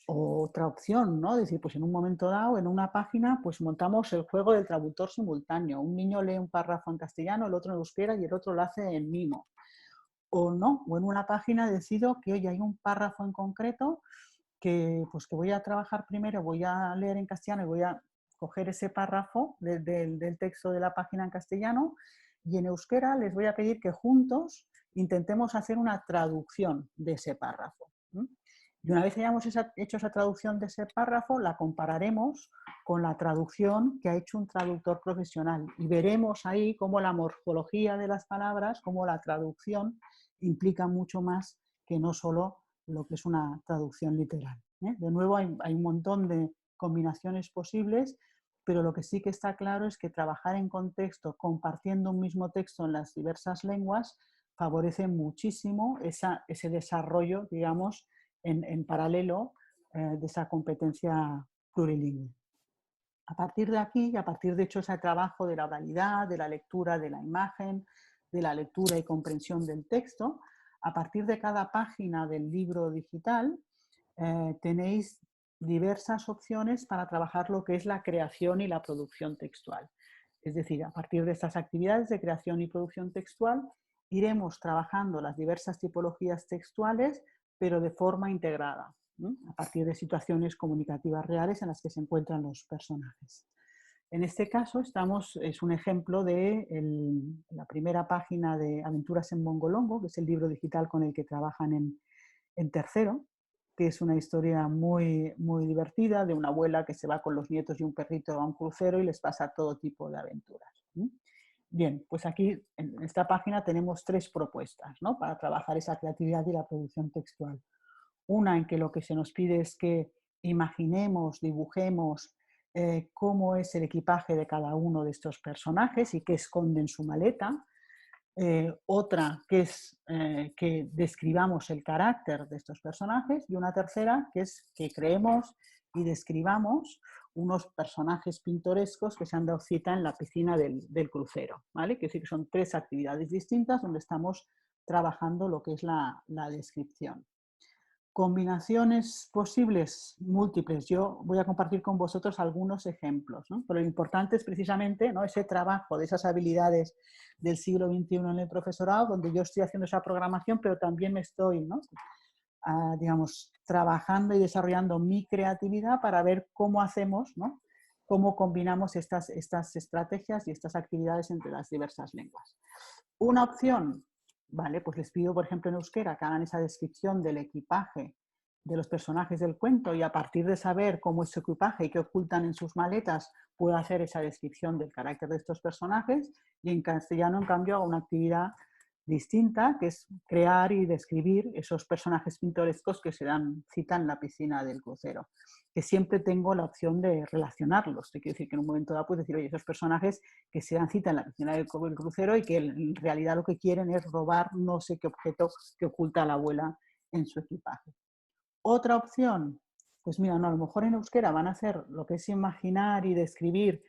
Otra opción, ¿no?, decir, pues en un momento dado, en una página, pues montamos el juego del traductor simultáneo. Un niño lee un párrafo en castellano, el otro en euskera y el otro lo hace en mimo. O no, o en una página decido que, oye, hay un párrafo en concreto que voy a trabajar primero, voy a leer en castellano y voy a coger ese párrafo del texto de la página en castellano, y en euskera les voy a pedir que juntos intentemos hacer una traducción de ese párrafo. Y una vez hayamos hecho esa traducción de ese párrafo, la compararemos con la traducción que ha hecho un traductor profesional y veremos ahí cómo la morfología de las palabras, cómo la traducción implica mucho más que no solo lo que es una traducción literal. De nuevo, hay un montón de combinaciones posibles, pero lo que sí que está claro es que trabajar en contexto, compartiendo un mismo texto en las diversas lenguas, favorece muchísimo ese desarrollo, digamos, en paralelo de esa competencia plurilingüe. A partir de aquí, a partir de hecho ese trabajo de la oralidad, de la lectura de la imagen, de la lectura y comprensión del texto, a partir de cada página del libro digital tenéis diversas opciones para trabajar lo que es la creación y la producción textual. Es decir, a partir de estas actividades de creación y producción textual, iremos trabajando las diversas tipologías textuales, pero de forma integrada, ¿no?, a partir de situaciones comunicativas reales en las que se encuentran los personajes. En este caso es un ejemplo de la primera página de Aventuras en Mongolongo, que es el libro digital con el que trabajan en tercero, que es una historia muy, muy divertida de una abuela que se va con los nietos y un perrito a un crucero y les pasa todo tipo de aventuras. Bien, pues aquí en esta página tenemos 3 propuestas, ¿no?, para trabajar esa creatividad y la producción textual. Una en que lo que se nos pide es que imaginemos, dibujemos cómo es el equipaje de cada uno de estos personajes y qué esconde en su maleta. Otra que es que describamos el carácter de estos personajes, y una tercera que es que creemos y describamos unos personajes pintorescos que se han dado cita en la piscina del crucero, ¿vale? Que sí que son 3 actividades distintas donde estamos trabajando lo que es la descripción. Combinaciones posibles múltiples. Yo voy a compartir con vosotros algunos ejemplos, ¿no? Pero lo importante es precisamente, ¿no?, ese trabajo de esas habilidades del siglo XXI en el profesorado, donde yo estoy haciendo esa programación, pero también me estoy, ¿no?, digamos, trabajando y desarrollando mi creatividad para ver cómo hacemos, ¿no?, cómo combinamos estas estrategias y estas actividades entre las diversas lenguas. Una opción, vale, pues les pido, por ejemplo, en euskera que hagan esa descripción del equipaje de los personajes del cuento y a partir de saber cómo es su equipaje y qué ocultan en sus maletas, puedo hacer esa descripción del carácter de estos personajes. Y en castellano, en cambio, hago una actividad distinta, que es crear y describir esos personajes pintorescos que se dan cita en la piscina del crucero, que siempre tengo la opción de relacionarlos. Te quiero decir que en un momento dado puedes decir, oye, esos personajes que se dan cita en la piscina del crucero y que en realidad lo que quieren es robar no sé qué objeto que oculta la abuela en su equipaje. Otra opción, pues mira, no, a lo mejor en euskera van a hacer lo que es imaginar y describir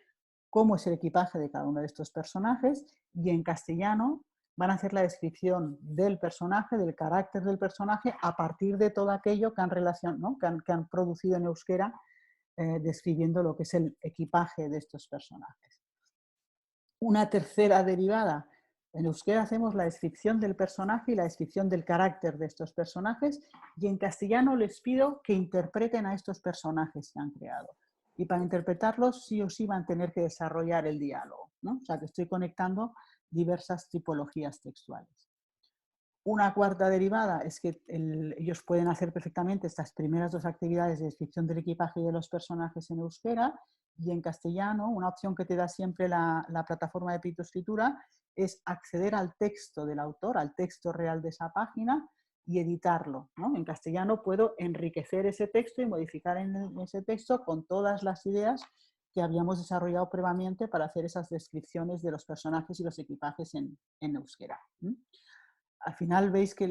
cómo es el equipaje de cada uno de estos personajes y en castellano van a hacer la descripción del personaje, del carácter del personaje a partir de todo aquello que han, ¿no? que han producido en euskera describiendo lo que es el equipaje de estos personajes. Una tercera derivada. En euskera hacemos la descripción del personaje y la descripción del carácter de estos personajes y en castellano les pido que interpreten a estos personajes que han creado. Y para interpretarlos sí o sí van a tener que desarrollar el diálogo, ¿no? O sea que estoy conectando diversas tipologías textuales. Una cuarta derivada es que ellos pueden hacer perfectamente estas primeras dos actividades de descripción del equipaje y de los personajes en euskera y en castellano. Una opción que te da siempre la plataforma de pictoescritura es acceder al texto del autor, al texto real de esa página y editarlo, ¿no? En castellano puedo enriquecer ese texto y modificar en ese texto con todas las ideas que habíamos desarrollado previamente para hacer esas descripciones de los personajes y los equipajes en euskera. Al final veis que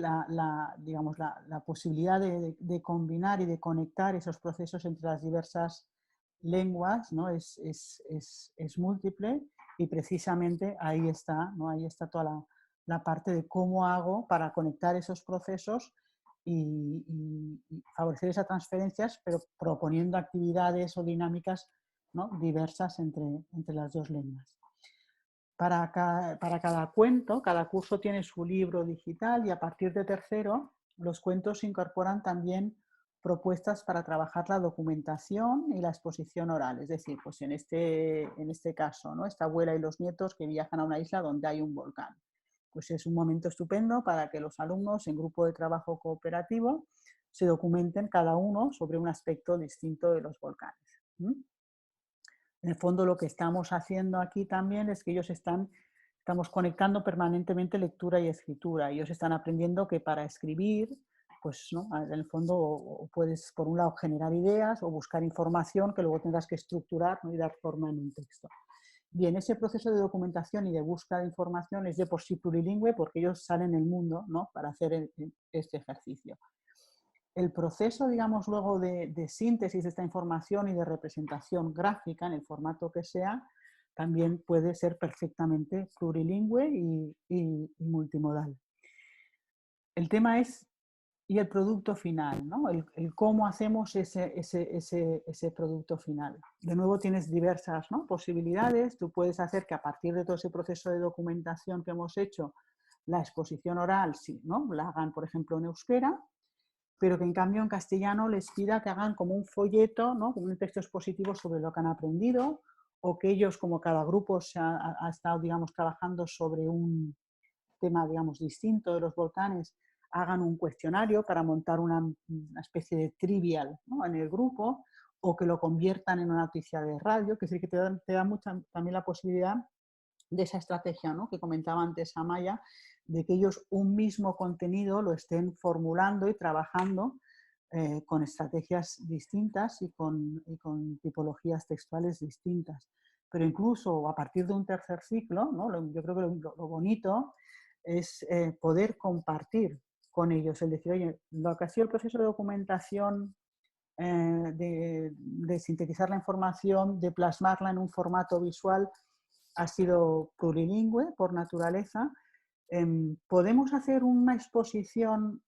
digamos, la posibilidad de combinar y de conectar esos procesos entre las diversas lenguas, ¿no? es múltiple y precisamente ahí está, ¿no? Ahí está toda la parte de cómo hago para conectar esos procesos y favorecer esas transferencias, pero proponiendo actividades o dinámicas, ¿no? diversas entre las dos lenguas. Para cada cuento, cada curso tiene su libro digital y a partir de tercero los cuentos incorporan también propuestas para trabajar la documentación y la exposición oral. Es decir, pues en este caso, ¿no? Esta abuela y los nietos que viajan a una isla donde hay un volcán. Pues es un momento estupendo para que los alumnos en grupo de trabajo cooperativo se documenten cada uno sobre un aspecto distinto de los volcanes. En el fondo lo que estamos haciendo aquí también es que estamos conectando permanentemente lectura y escritura. Ellos están aprendiendo que para escribir, pues ¿no? En el fondo puedes por un lado generar ideas o buscar información que luego tendrás que estructurar, ¿no? y dar forma en un texto. Bien, ese proceso de documentación y de búsqueda de información es de por sí plurilingüe porque ellos salen del mundo, ¿no? para hacer este ejercicio. El proceso, digamos, luego de síntesis de esta información y de representación gráfica en el formato que sea, también puede ser perfectamente plurilingüe y multimodal. El tema es, y el producto final, ¿no? el cómo hacemos ese producto final. De nuevo tienes diversas, ¿no? posibilidades. Tú puedes hacer que a partir de todo ese proceso de documentación que hemos hecho, la exposición oral, ¿no? la hagan, por ejemplo, en euskera, pero que en cambio en castellano les pida que hagan como un folleto, ¿no? como un texto expositivo sobre lo que han aprendido, o que ellos, como cada grupo ha estado, digamos, trabajando sobre un tema, digamos, distinto de los volcanes, hagan un cuestionario para montar una especie de trivial, ¿no? en el grupo, o que lo conviertan en una noticia de radio, que sí que te da también la posibilidad de esa estrategia, ¿no? que comentaba antes Amaya, de que ellos un mismo contenido lo estén formulando y trabajando con estrategias distintas y con tipologías textuales distintas. Pero incluso a partir de un tercer ciclo, ¿no? Yo creo que lo bonito es poder compartir con ellos, el decir, oye, lo que ha sido el proceso de documentación, de sintetizar la información, de plasmarla en un formato visual, ha sido plurilingüe por naturaleza. ¿Podemos hacer una exposición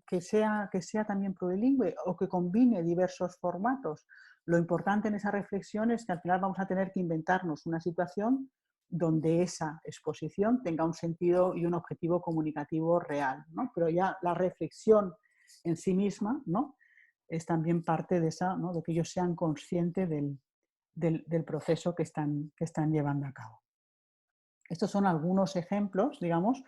que sea también plurilingüe o que combine diversos formatos? Lo importante en esa reflexión es que al final vamos a tener que inventarnos una situación donde esa exposición tenga un sentido y un objetivo comunicativo real, ¿no? Pero ya la reflexión en sí misma, ¿no? es también parte de esa, ¿no? de que ellos sean conscientes del proceso que están llevando a cabo. Estos son algunos ejemplos, digamos,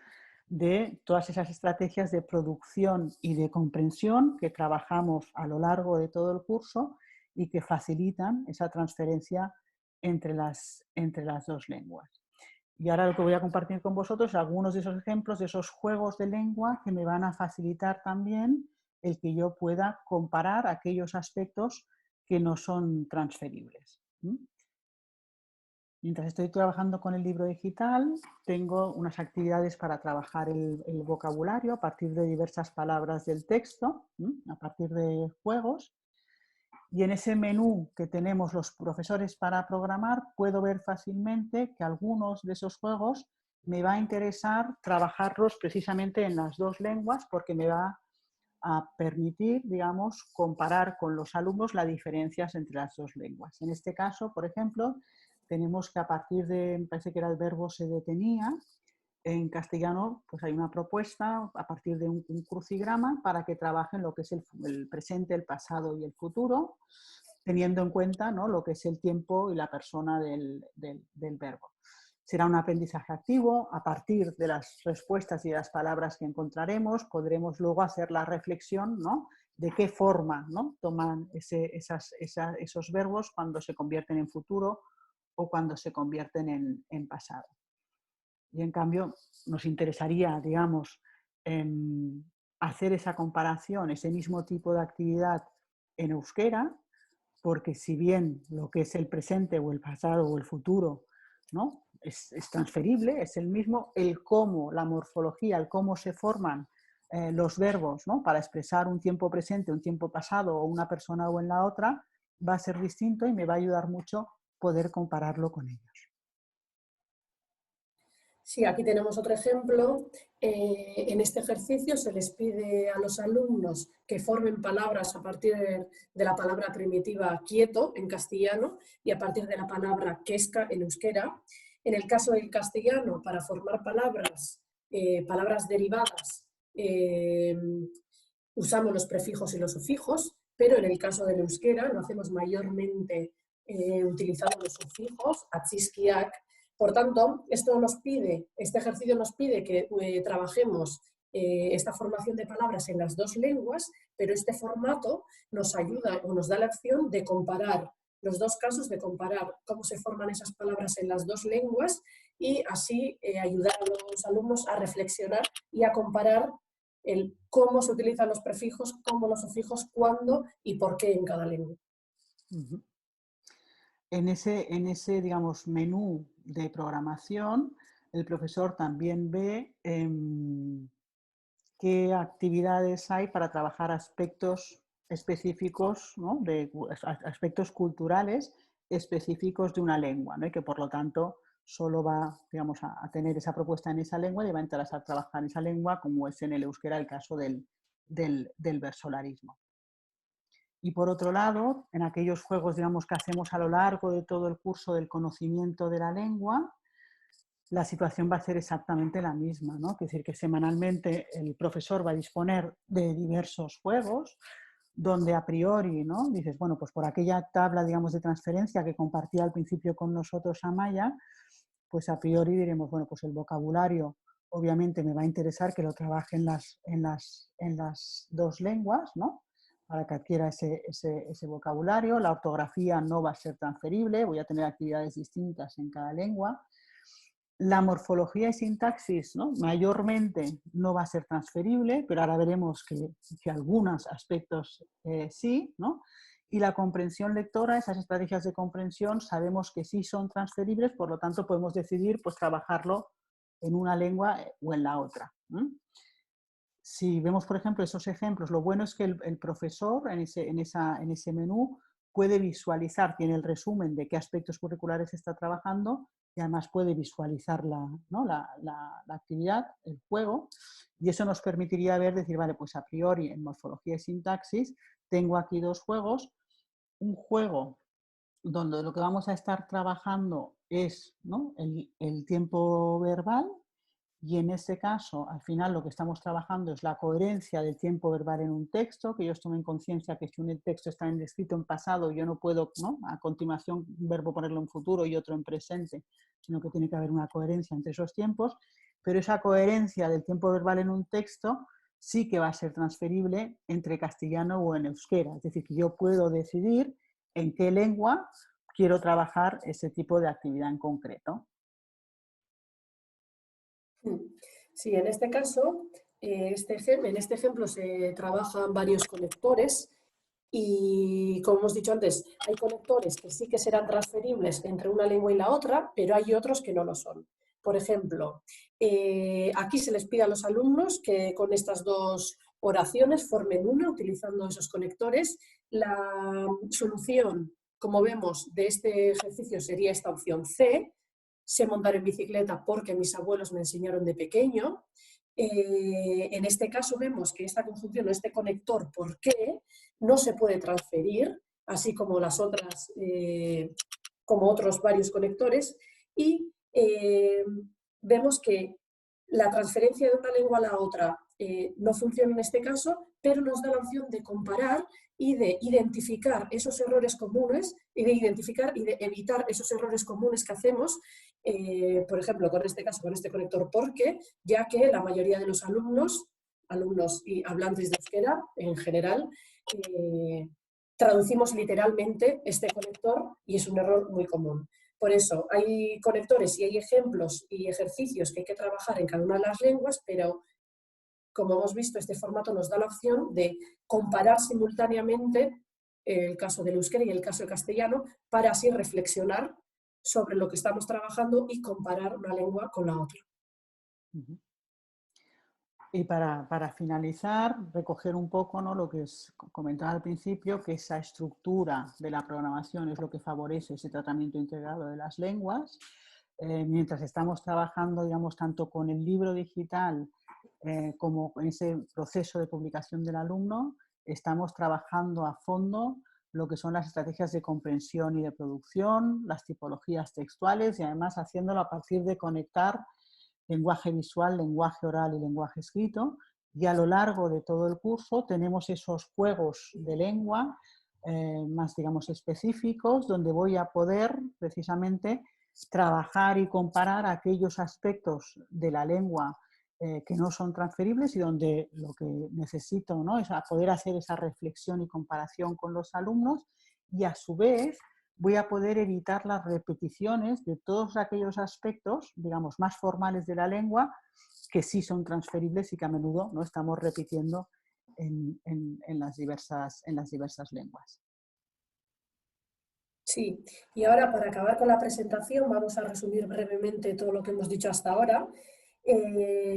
de todas esas estrategias de producción y de comprensión que trabajamos a lo largo de todo el curso y que facilitan esa transferencia entre las dos lenguas. Y ahora lo que voy a compartir con vosotros es algunos de esos ejemplos, de esos juegos de lengua que me van a facilitar también el que yo pueda comparar aquellos aspectos que no son transferibles. Mientras estoy trabajando con el libro digital, tengo unas actividades para trabajar el vocabulario a partir de diversas palabras del texto, a partir de juegos. Y en ese menú que tenemos los profesores para programar, puedo ver fácilmente que algunos de esos juegos me va a interesar trabajarlos precisamente en las dos lenguas porque me va a permitir, digamos, comparar con los alumnos las diferencias entre las dos lenguas. En este caso, por ejemplo, tenemos que a partir de, me parece que era el verbo se detenía, en castellano pues hay una propuesta a partir de un crucigrama para que trabajen lo que es el presente, el pasado y el futuro, teniendo en cuenta, ¿no?, lo que es el tiempo y la persona del verbo. Será un aprendizaje activo. A partir de las respuestas y de las palabras que encontraremos, podremos luego hacer la reflexión, ¿no?, de qué forma, ¿no?, toman esos verbos cuando se convierten en futuro o cuando se convierten en pasado. Y en cambio nos interesaría, digamos, hacer esa comparación, ese mismo tipo de actividad en euskera, porque si bien lo que es el presente o el pasado o el futuro, ¿no?, es transferible, es el mismo, el cómo, la morfología, el cómo se forman los verbos, ¿no?, para expresar un tiempo presente, un tiempo pasado o una persona o en la otra, va a ser distinto y me va a ayudar mucho poder compararlo con ellos. Sí, aquí tenemos otro ejemplo. En este ejercicio se les pide a los alumnos que formen palabras a partir de la palabra primitiva quieto en castellano y a partir de la palabra quesca en euskera. En el caso del castellano, para formar palabras, palabras derivadas, usamos los prefijos y los sufijos, pero en el caso del euskera lo hacemos mayormente utilizando los sufijos, atzizkiak. Por tanto, este ejercicio nos pide que trabajemos esta formación de palabras en las dos lenguas, pero este formato nos ayuda o nos da la opción de comparar los dos casos, de comparar cómo se forman esas palabras en las dos lenguas y así ayudar a los alumnos a reflexionar y a comparar el cómo se utilizan los prefijos, cómo los sufijos, cuándo y por qué en cada lengua. Uh-huh. En ese, digamos, menú de programación, el profesor también ve qué actividades hay para trabajar aspectos específicos, ¿no?, de aspectos culturales específicos de una lengua, ¿no?, y que por lo tanto solo va, digamos, a tener esa propuesta en esa lengua y va a interesar trabajar en esa lengua, como es en el euskera el caso del versolarismo. Y por otro lado, en aquellos juegos, digamos, que hacemos a lo largo de todo el curso del conocimiento de la lengua, la situación va a ser exactamente la misma, ¿no? Es decir, que semanalmente el profesor va a disponer de diversos juegos donde a priori, ¿no?, dices, bueno, pues por aquella tabla, digamos, de transferencia que compartía al principio con nosotros Amaya, pues a priori diremos, bueno, pues el vocabulario obviamente me va a interesar que lo trabaje en las dos lenguas, ¿no?, para que adquiera ese vocabulario. La ortografía no va a ser transferible, voy a tener actividades distintas en cada lengua. La morfología y sintaxis, ¿no?, mayormente no va a ser transferible, pero ahora veremos que algunos aspectos sí, ¿no? Y la comprensión lectora, esas estrategias de comprensión, sabemos que sí son transferibles, por lo tanto podemos decidir pues, trabajarlo en una lengua o en la otra. Si vemos, por ejemplo, esos ejemplos, lo bueno es que el profesor en ese menú puede visualizar, tiene el resumen de qué aspectos curriculares está trabajando y además puede visualizar la actividad, el juego, y eso nos permitiría ver, decir, vale, pues a priori en morfología y sintaxis tengo aquí dos juegos, un juego donde lo que vamos a estar trabajando es, ¿no?, el tiempo verbal, y en este caso, al final, lo que estamos trabajando es la coherencia del tiempo verbal en un texto, que ellos tomen conciencia que si un texto está escrito en pasado, yo no puedo, ¿no?, a continuación un verbo ponerlo en futuro y otro en presente, sino que tiene que haber una coherencia entre esos tiempos, pero esa coherencia del tiempo verbal en un texto sí que va a ser transferible entre castellano o en euskera. Es decir, que yo puedo decidir en qué lengua quiero trabajar ese tipo de actividad en concreto. Sí, en este caso, en este ejemplo se trabajan varios conectores y, como hemos dicho antes, hay conectores que sí que serán transferibles entre una lengua y la otra, pero hay otros que no lo son. Por ejemplo, aquí se les pide a los alumnos que con estas dos oraciones formen una utilizando esos conectores. La solución, como vemos, de este ejercicio sería esta opción C. Sé montar en bicicleta porque mis abuelos me enseñaron de pequeño. En este caso vemos que esta conjunción, este conector ¿por qué? No se puede transferir, así como las otras, como otros varios conectores, y vemos que la transferencia de una lengua a la otra no funciona en este caso, pero nos da la opción de comparar y de identificar esos errores comunes y de identificar y de evitar esos errores comunes que hacemos, por ejemplo, con este caso, con este conector porque, ya que la mayoría de los alumnos y hablantes de euskera en general, traducimos literalmente este conector y es un error muy común. Por eso hay conectores y hay ejemplos y ejercicios que hay que trabajar en cada una de las lenguas, pero como hemos visto, este formato nos da la opción de comparar simultáneamente el caso del euskera y el caso del castellano para así reflexionar sobre lo que estamos trabajando y comparar una lengua con la otra. Y para finalizar, recoger un poco, ¿no?, lo que comentaba al principio, que esa estructura de la programación es lo que favorece ese tratamiento integrado de las lenguas. Mientras estamos trabajando, digamos, tanto con el libro digital como en ese proceso de publicación del alumno, estamos trabajando a fondo lo que son las estrategias de comprensión y de producción, las tipologías textuales y además haciéndolo a partir de conectar lenguaje visual, lenguaje oral y lenguaje escrito. Y a lo largo de todo el curso tenemos esos juegos de lengua más, digamos, específicos, donde voy a poder precisamente trabajar y comparar aquellos aspectos de la lengua que no son transferibles y donde lo que necesito, ¿no?, es poder hacer esa reflexión y comparación con los alumnos, y a su vez voy a poder evitar las repeticiones de todos aquellos aspectos, digamos, más formales de la lengua que sí son transferibles y que a menudo no estamos repitiendo en las diversas lenguas. Sí, y ahora para acabar con la presentación vamos a resumir brevemente todo lo que hemos dicho hasta ahora.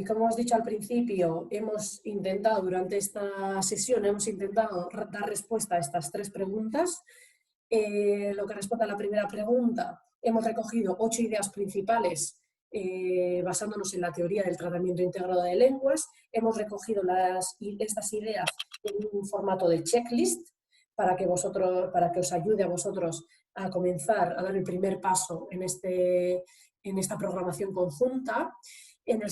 Como hemos dicho al principio, hemos intentado durante esta sesión, dar respuesta a estas tres preguntas. Lo que responde a la primera pregunta, hemos recogido 8 ideas principales basándonos en la teoría del tratamiento integrado de lenguas. Hemos recogido estas ideas en un formato de checklist para que os ayude a vosotros a comenzar a dar el primer paso en esta programación conjunta. En la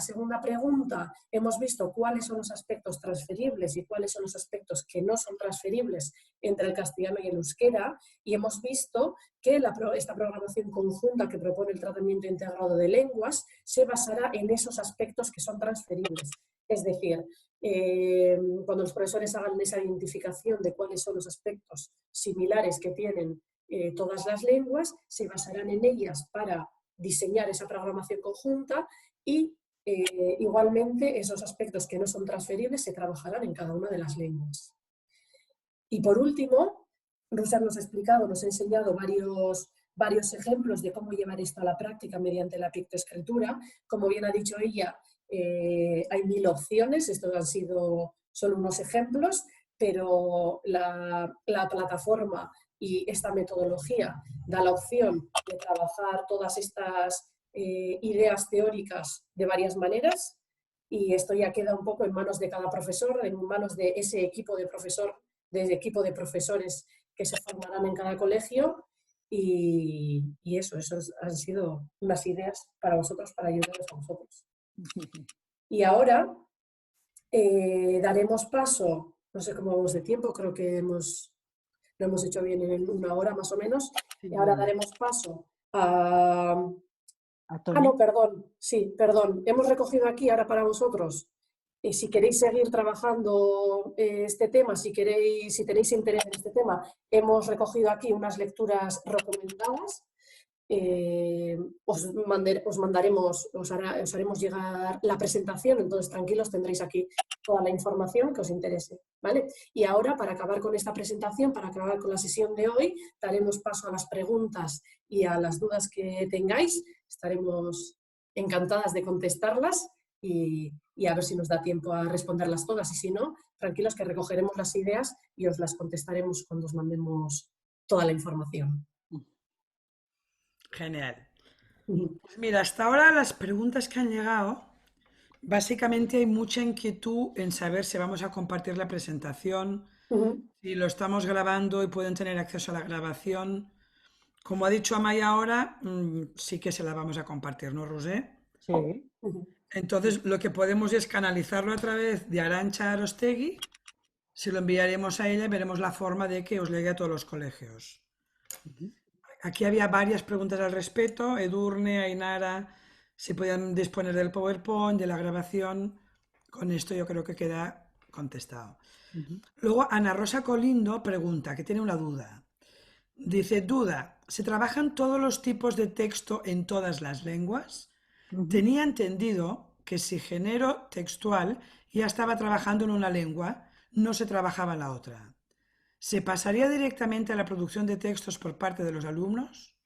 segunda pregunta hemos visto cuáles son los aspectos transferibles y cuáles son los aspectos que no son transferibles entre el castellano y el euskera, y hemos visto que esta programación conjunta que propone el tratamiento integrado de lenguas se basará en esos aspectos que son transferibles. Es decir, cuando los profesores hagan esa identificación de cuáles son los aspectos similares que tienen todas las lenguas, se basarán en ellas para diseñar esa programación conjunta y igualmente esos aspectos que no son transferibles se trabajarán en cada una de las lenguas. Y por último, Rosa nos ha enseñado varios ejemplos de cómo llevar esto a la práctica mediante la pictoescritura. Como bien ha dicho ella, hay 1000 opciones, estos han sido solo unos ejemplos, pero la plataforma y esta metodología da la opción de trabajar todas estas ideas teóricas de varias maneras, y esto ya queda un poco en manos de cada profesor, en manos de ese equipo de profesores que se formarán en cada colegio, y eso han sido unas ideas para vosotros, para ayudaros a vosotros. Y ahora daremos paso, no sé cómo vamos de tiempo, creo que lo hemos hecho bien en 1 hora más o menos, y ahora daremos paso a... Tony. no, perdón, sí, perdón, hemos recogido aquí ahora para vosotros, si queréis seguir trabajando este tema, si tenéis interés en este tema, hemos recogido aquí unas lecturas recomendadas. Os haremos llegar la presentación, entonces tranquilos, tendréis aquí toda la información que os interese, ¿vale? Y ahora, para acabar con esta presentación, para acabar con la sesión de hoy, daremos paso a las preguntas y a las dudas que tengáis. Estaremos encantadas de contestarlas y a ver si nos da tiempo a responderlas todas, y si no, tranquilos que recogeremos las ideas y os las contestaremos cuando os mandemos toda la información. Genial. Pues mira, hasta ahora las preguntas que han llegado, básicamente hay mucha inquietud en saber si vamos a compartir la presentación, si lo estamos grabando y pueden tener acceso a la grabación. Como ha dicho Amaya ahora, sí que se la vamos a compartir, ¿no, Rosé? Sí. Entonces, lo que podemos es canalizarlo a través de Arantxa Arostegui. Se lo enviaremos a ella y veremos la forma de que os llegue a todos los colegios. Aquí había varias preguntas al respecto. Edurne, Ainara, si podían disponer del PowerPoint, de la grabación. Con esto yo creo que queda contestado. Luego Ana Rosa Colindo pregunta, que tiene una duda. Dice, duda, ¿se trabajan todos los tipos de texto en todas las lenguas? Tenía entendido que si género textual ya estaba trabajando en una lengua, no se trabajaba en la otra. ¿Se pasaría directamente a la producción de textos por parte de los alumnos?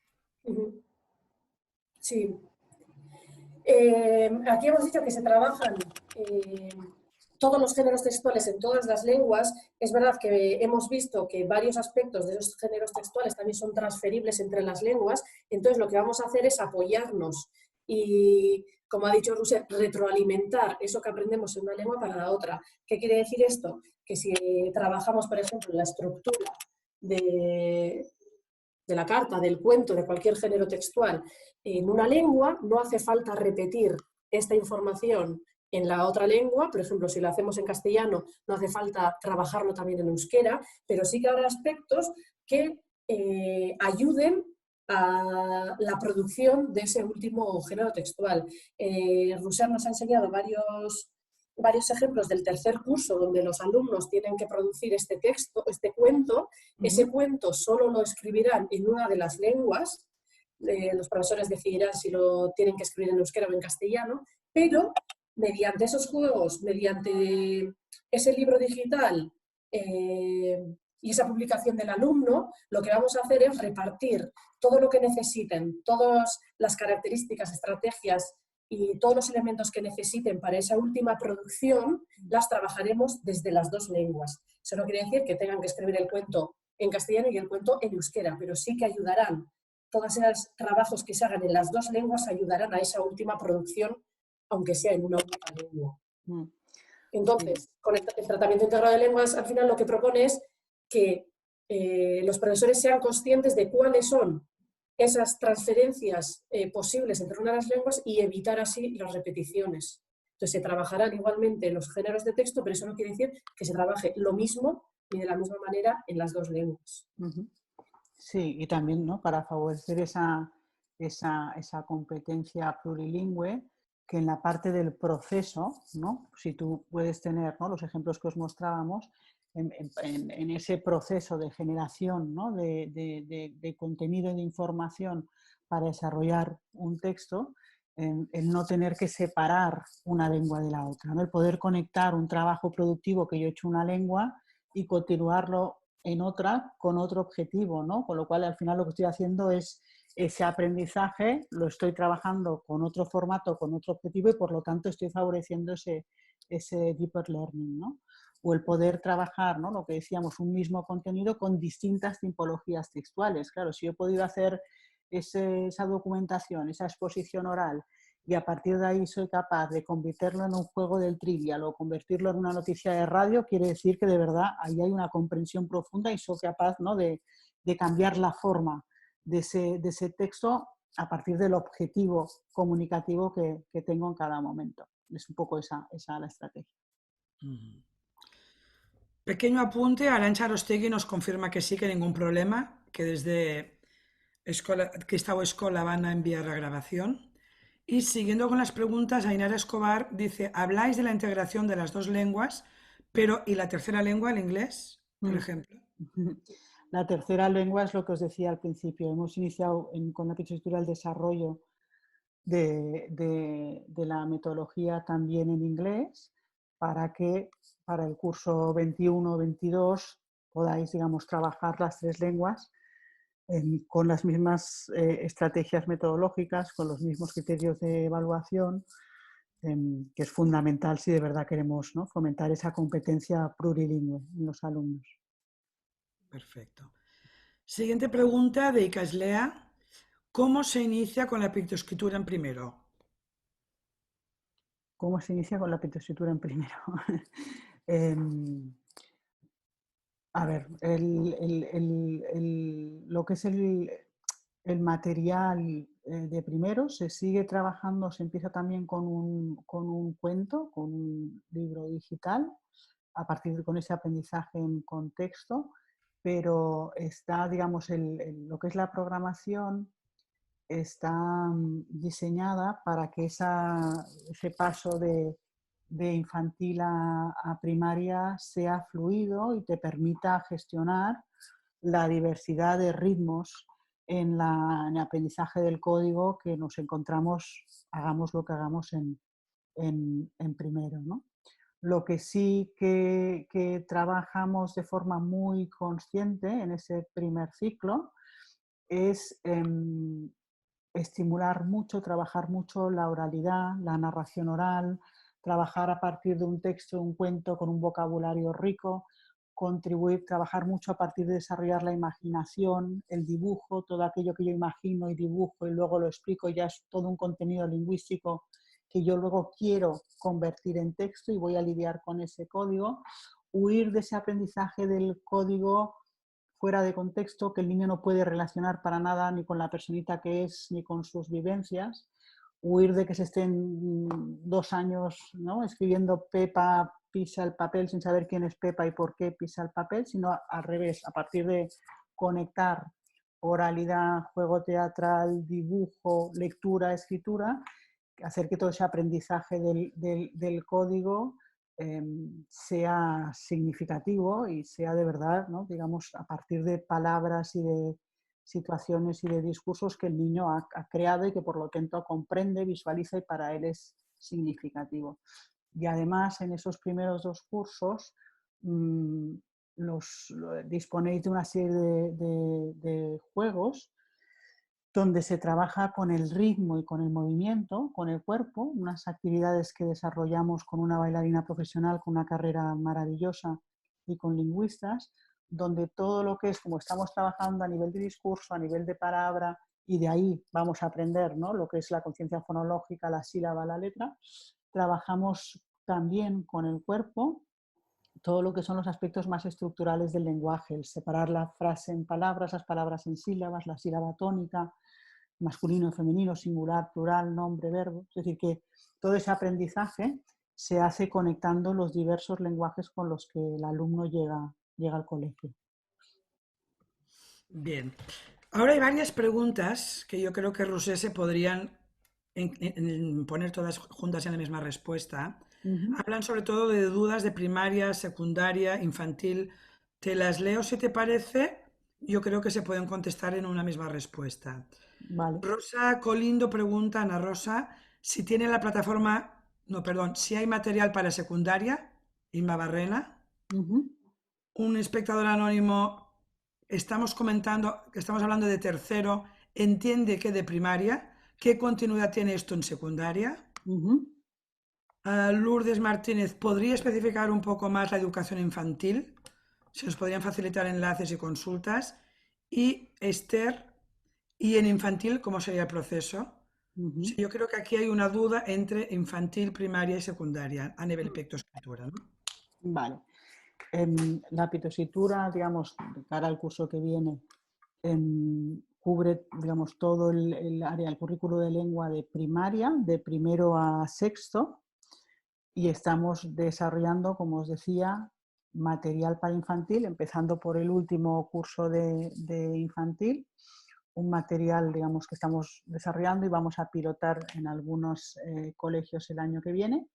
Sí. Aquí hemos dicho que se trabajan todos los géneros textuales en todas las lenguas. Es verdad que hemos visto que varios aspectos de esos géneros textuales también son transferibles entre las lenguas, entonces lo que vamos a hacer es apoyarnos y, como ha dicho Roser, retroalimentar eso que aprendemos en una lengua para la otra. ¿Qué quiere decir esto? Que si trabajamos, por ejemplo, en la estructura de la carta, del cuento, de cualquier género textual, en una lengua, no hace falta repetir esta información en la otra lengua. Por ejemplo, si lo hacemos en castellano, no hace falta trabajarlo también en euskera, pero sí que habrá aspectos que ayuden a la producción de ese último género textual. Roser nos ha enseñado varios ejemplos del tercer curso donde los alumnos tienen que producir este texto, este cuento. Ese cuento solo lo escribirán en una de las lenguas. Los profesores decidirán si lo tienen que escribir en euskera o en castellano, pero mediante esos juegos, mediante ese libro digital y esa publicación del alumno, lo que vamos a hacer es repartir todo lo que necesiten, todas las características, estrategias y todos los elementos que necesiten para esa última producción, las trabajaremos desde las dos lenguas. Eso no quiere decir que tengan que escribir el cuento en castellano y el cuento en euskera, pero sí que ayudarán. Todos esos trabajos que se hagan en las dos lenguas ayudarán a esa última producción, aunque sea en una única lengua. Entonces, con el tratamiento integrado de lenguas, al final lo que propone es que los profesores sean conscientes de cuáles son esas transferencias posibles entre una de las lenguas y evitar así las repeticiones. Entonces se trabajarán igualmente los géneros de texto, pero eso no quiere decir que se trabaje lo mismo ni de la misma manera en las dos lenguas. Sí, y también, ¿no?, para favorecer esa competencia plurilingüe, que en la parte del proceso, ¿no?, si tú puedes tener, ¿no?, los ejemplos que os mostrábamos, en ese proceso de generación, ¿no?, de contenido y de información para desarrollar un texto, el no tener que separar una lengua de la otra, ¿no?, el poder conectar un trabajo productivo que yo he hecho en una lengua y continuarlo en otra con otro objetivo, ¿no? Con lo cual al final lo que estoy haciendo es ese aprendizaje, lo estoy trabajando con otro formato, con otro objetivo, y por lo tanto estoy favoreciendo ese deeper learning, ¿no? O el poder trabajar, ¿no?, lo que decíamos, un mismo contenido con distintas tipologías textuales. Claro, si yo he podido hacer esa documentación, esa exposición oral, y a partir de ahí soy capaz de convertirlo en un juego del trivial o convertirlo en una noticia de radio, quiere decir que de verdad ahí hay una comprensión profunda y soy capaz, ¿no?, de cambiar la forma de ese texto a partir del objetivo comunicativo que tengo en cada momento. Es un poco esa la estrategia. Pequeño apunte, Arantxa Arostegui nos confirma que sí, que ningún problema, que desde Kristau Escola van a enviar la grabación. Y siguiendo con las preguntas, Ainara Escobar dice, habláis de la integración de las dos lenguas, pero ¿y la tercera lengua, el inglés, por ejemplo? La tercera lengua es lo que os decía al principio. Hemos iniciado con la Pictoescritura el desarrollo de la metodología también en inglés para que para el curso 21-22 podáis, digamos, trabajar las tres lenguas con las mismas estrategias metodológicas, con los mismos criterios de evaluación, que es fundamental si de verdad queremos, ¿no?, fomentar esa competencia plurilingüe en los alumnos. Perfecto. Siguiente pregunta de Icaslea. ¿Cómo se inicia con la pictoescritura en primero? ¿Cómo se inicia con la pictoescritura en primero? A ver, lo que es el material de primero se sigue trabajando, se empieza también con un cuento, con un libro digital, a partir con ese aprendizaje en contexto, pero está, digamos, lo que es la programación está diseñada para que ese paso de infantil a primaria sea fluido y te permita gestionar la diversidad de ritmos en el aprendizaje del código que nos encontramos, hagamos lo que hagamos en primero, ¿no? Lo que sí que trabajamos de forma muy consciente en ese primer ciclo es estimular mucho, trabajar mucho la oralidad, la narración oral, trabajar a partir de un texto, un cuento con un vocabulario rico, trabajar mucho a partir de desarrollar la imaginación, el dibujo, todo aquello que yo imagino y dibujo y luego lo explico, ya es todo un contenido lingüístico que yo luego quiero convertir en texto y voy a lidiar con ese código. Huir de ese aprendizaje del código fuera de contexto, que el niño no puede relacionar para nada ni con la personita que es ni con sus vivencias. Huir de que se estén 2 años, ¿no?, escribiendo Pepa pisa el papel sin saber quién es Pepa y por qué pisa el papel, sino al revés, a partir de conectar oralidad, juego teatral, dibujo, lectura, escritura, hacer que todo ese aprendizaje del código sea significativo y sea de verdad, ¿no?, digamos, a partir de palabras y de situaciones y de discursos que el niño ha creado y que por lo tanto comprende, visualiza y para él es significativo. Y además en esos primeros 2 cursos disponéis de una serie de juegos donde se trabaja con el ritmo y con el movimiento, con el cuerpo, unas actividades que desarrollamos con una bailarina profesional con una carrera maravillosa y con lingüistas, donde todo lo que es, como estamos trabajando a nivel de discurso, a nivel de palabra, y de ahí vamos a aprender, ¿no?, lo que es la conciencia fonológica, la sílaba, la letra, trabajamos también con el cuerpo todo lo que son los aspectos más estructurales del lenguaje, el separar la frase en palabras, las palabras en sílabas, la sílaba tónica, masculino, femenino, singular, plural, nombre, verbo. Es decir, que todo ese aprendizaje se hace conectando los diversos lenguajes con los que el alumno llega al colegio. Bien. Ahora hay varias preguntas que yo creo que Roser se podrían poner todas juntas en la misma respuesta. Hablan sobre todo de dudas de primaria, secundaria, infantil. Te las leo si te parece. Yo creo que se pueden contestar en una misma respuesta. Vale. Rosa Colindo pregunta, Ana Rosa, si tiene la plataforma, no, perdón, si hay material para secundaria, Inma Barrena. Un espectador anónimo, estamos hablando de tercero, entiende que de primaria, ¿qué continuidad tiene esto en secundaria? Lourdes Martínez, ¿podría especificar un poco más la educación infantil? Se nos podrían facilitar enlaces y consultas. Y Esther, ¿y en infantil cómo sería el proceso? Sí, yo creo que aquí hay una duda entre infantil, primaria y secundaria a nivel pictoescritura, ¿no? Vale. La pictoescritura, digamos, de cara al curso que viene, cubre, digamos, todo el área, el currículo de lengua de primaria, de primero a sexto, y estamos desarrollando, como os decía, material para infantil, empezando por el último curso de infantil, un material, digamos, que estamos desarrollando y vamos a pilotar en algunos colegios el año que viene,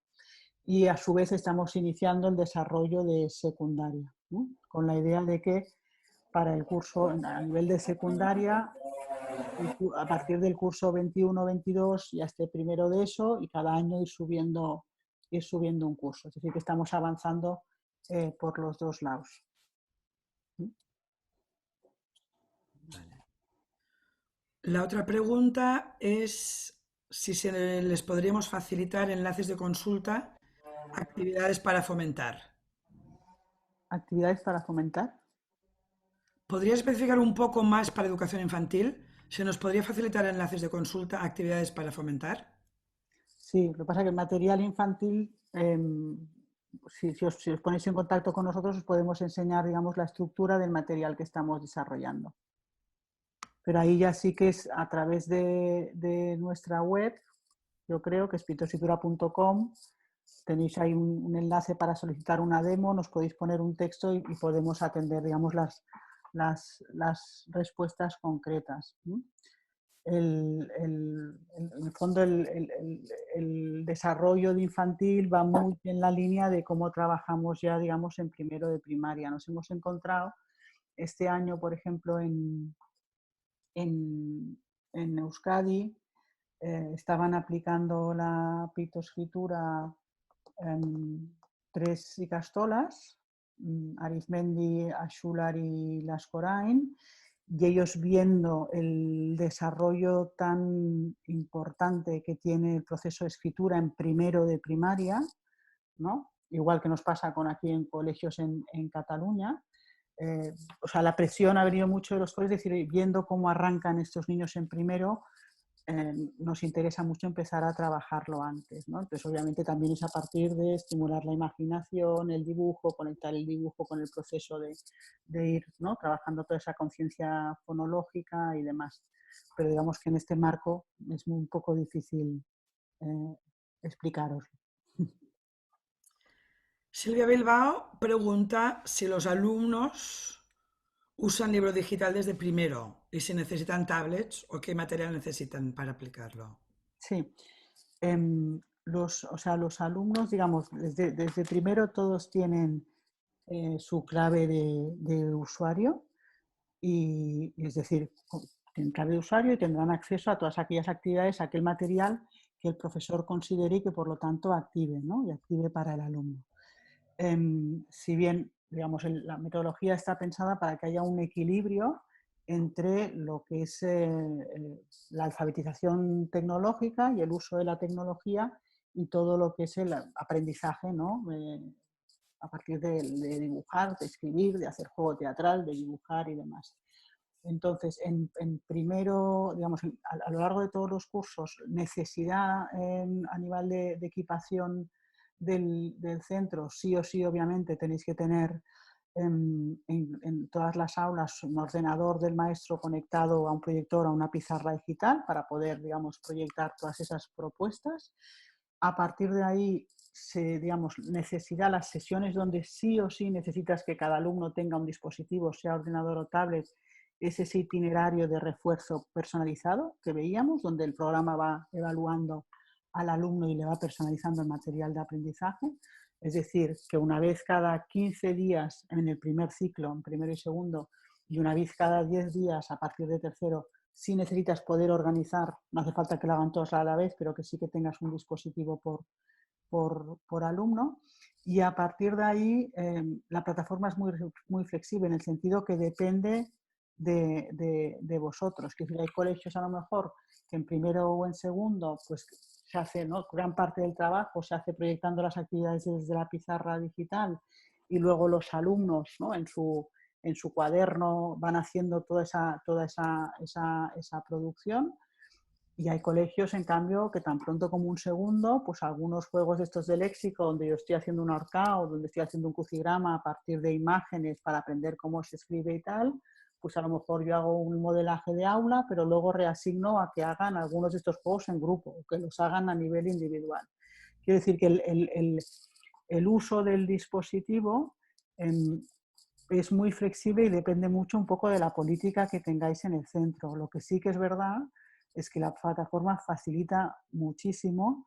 y a su vez estamos iniciando el desarrollo de secundaria, ¿no? Con la idea de que para el curso a nivel de secundaria, a partir del curso 21-22 ya esté primero de eso y cada año ir subiendo un curso. Es decir, que estamos avanzando por los dos lados. Vale. La otra pregunta es si les podríamos facilitar enlaces de consulta, actividades para fomentar. ¿Actividades para fomentar? ¿Podría especificar un poco más para educación infantil? ¿Se nos podría facilitar enlaces de consulta, actividades para fomentar? Sí, lo que pasa es que el material infantil, si os ponéis en contacto con nosotros, os podemos enseñar, digamos, la estructura del material que estamos desarrollando. Pero ahí ya sí que es a través de nuestra web, yo creo que es pitoscritura.com, tenéis ahí un enlace para solicitar una demo, nos podéis poner un texto y podemos atender, digamos, las respuestas concretas. En el fondo, el desarrollo de infantil va muy en la línea de cómo trabajamos ya, digamos, en primero de primaria. Nos hemos encontrado este año, por ejemplo, en Euskadi, estaban aplicando la pitoscritura en 3 ikastolas, Arizmendi, Axular y Lascorain, y ellos viendo el desarrollo tan importante que tiene el proceso de escritura en primero de primaria, ¿no? Igual que nos pasa con aquí en colegios en Cataluña, o sea, la presión ha venido mucho de los colegios, es decir, viendo cómo arrancan estos niños en primero, nos interesa mucho empezar a trabajarlo antes, ¿no? Entonces, obviamente, también es a partir de estimular la imaginación, el dibujo, conectar el dibujo con el proceso de ir, ¿no?, trabajando toda esa conciencia fonológica y demás. Pero digamos que en este marco es un poco difícil explicaros. Silvia Bilbao pregunta si los alumnos usan libro digital desde primero y si necesitan tablets o qué material necesitan para aplicarlo. Sí. O sea, los alumnos, digamos, desde primero todos tienen su clave de usuario, y es decir, tienen clave de usuario y tendrán acceso a todas aquellas actividades, a aquel material que el profesor considere y que por lo tanto active, ¿no?, y active para el alumno. Si bien, digamos, la metodología está pensada para que haya un equilibrio entre lo que es la alfabetización tecnológica y el uso de la tecnología y todo lo que es el aprendizaje, ¿no?, a partir de dibujar, de escribir, de hacer juego teatral, de dibujar y demás. Entonces, en primero, digamos, a lo largo de todos los cursos, necesidad a nivel de equipación del centro, sí o sí, obviamente, tenéis que tener en todas las aulas un ordenador del maestro conectado a un proyector, a una pizarra digital, para poder, digamos, proyectar todas esas propuestas. A partir de ahí, digamos, necesidad, las sesiones donde sí o sí necesitas que cada alumno tenga un dispositivo, sea ordenador o tablet, es ese itinerario de refuerzo personalizado que veíamos, donde el programa va evaluando al alumno y le va personalizando el material de aprendizaje. Es decir, que una vez cada 15 días en el primer ciclo, en primero y segundo, y una vez cada 10 días a partir de tercero, si necesitas poder organizar, no hace falta que lo hagan todos a la vez, pero que sí que tengas un dispositivo por alumno. Y a partir de ahí, la plataforma es muy flexible en el sentido que depende de vosotros. Que si hay colegios a lo mejor que en primero o en segundo, pues se hace, ¿no?, gran parte del trabajo se hace proyectando las actividades desde la pizarra digital, y luego los alumnos, ¿no?, en su cuaderno van haciendo toda esa producción. Y hay colegios, en cambio, que tan pronto como un segundo, pues algunos juegos de estos de léxico, donde yo estoy haciendo un ahorcado, donde estoy haciendo un crucigrama a partir de imágenes para aprender cómo se escribe y tal, pues a lo mejor yo hago un modelaje de aula, pero luego reasigno a que hagan algunos de estos juegos en grupo, o que los hagan a nivel individual. Quiero decir que el uso del dispositivo es muy flexible y depende mucho un poco de la política que tengáis en el centro. Lo que sí que es verdad es que la plataforma facilita muchísimo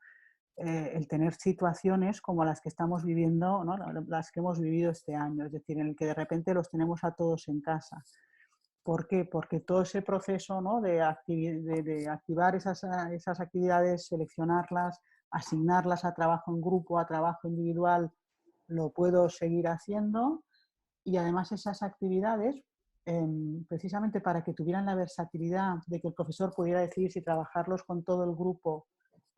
el tener situaciones como las que estamos viviendo, ¿no? Las que hemos vivido este año, es decir, en el que de repente los tenemos a todos en casa. ¿Por qué? Porque todo ese proceso, ¿no? de activar esas actividades, seleccionarlas, asignarlas a trabajo en grupo, a trabajo individual, lo puedo seguir haciendo. Y además esas actividades, precisamente para que tuvieran la versatilidad de que el profesor pudiera decidir si trabajarlos con todo el grupo,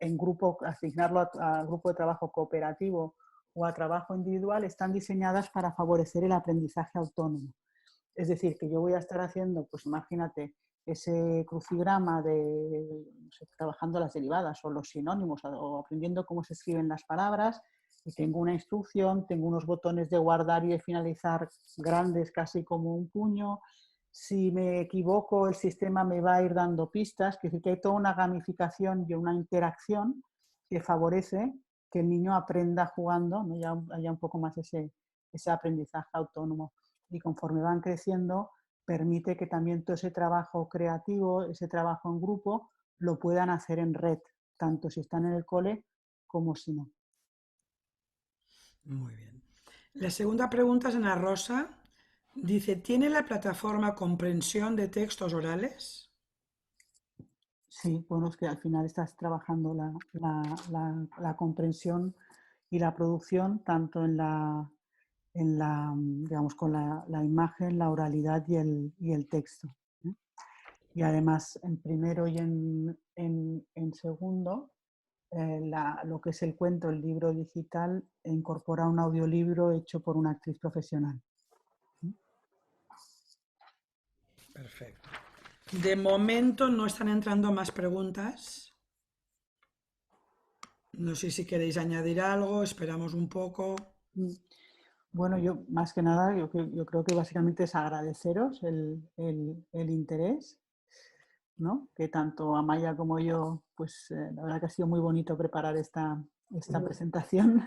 en grupo, asignarlo a grupo de trabajo cooperativo o a trabajo individual, están diseñadas para favorecer el aprendizaje autónomo. Es decir, que yo voy a estar haciendo, pues imagínate, ese crucigrama de, no sé, trabajando las derivadas o los sinónimos o aprendiendo cómo se escriben las palabras, y tengo una instrucción, tengo unos botones de guardar y de finalizar grandes, casi como un puño. Si me equivoco, el sistema me va a ir dando pistas, que hay toda una gamificación y una interacción que favorece que el niño aprenda jugando, ¿no? Ya haya un poco más ese aprendizaje autónomo. Y conforme van creciendo, permite que también todo ese trabajo creativo, ese trabajo en grupo, lo puedan hacer en red, tanto si están en el cole como si no. Muy bien. La segunda pregunta es Ana Rosa. Dice, ¿tiene la plataforma comprensión de textos orales? Sí, bueno, es que al final estás trabajando la comprensión y la producción tanto digamos, con la imagen, la oralidad y el texto, ¿eh? Y además, en primero y en segundo, lo que es el cuento, el libro digital, incorpora un audiolibro hecho por una actriz profesional. Perfecto. De momento no están entrando más preguntas. No sé si queréis añadir algo, esperamos un poco. Bueno, yo más que nada, yo creo que básicamente es agradeceros el interés, ¿no? Que tanto Amaya como yo, pues la verdad que ha sido muy bonito preparar esta presentación,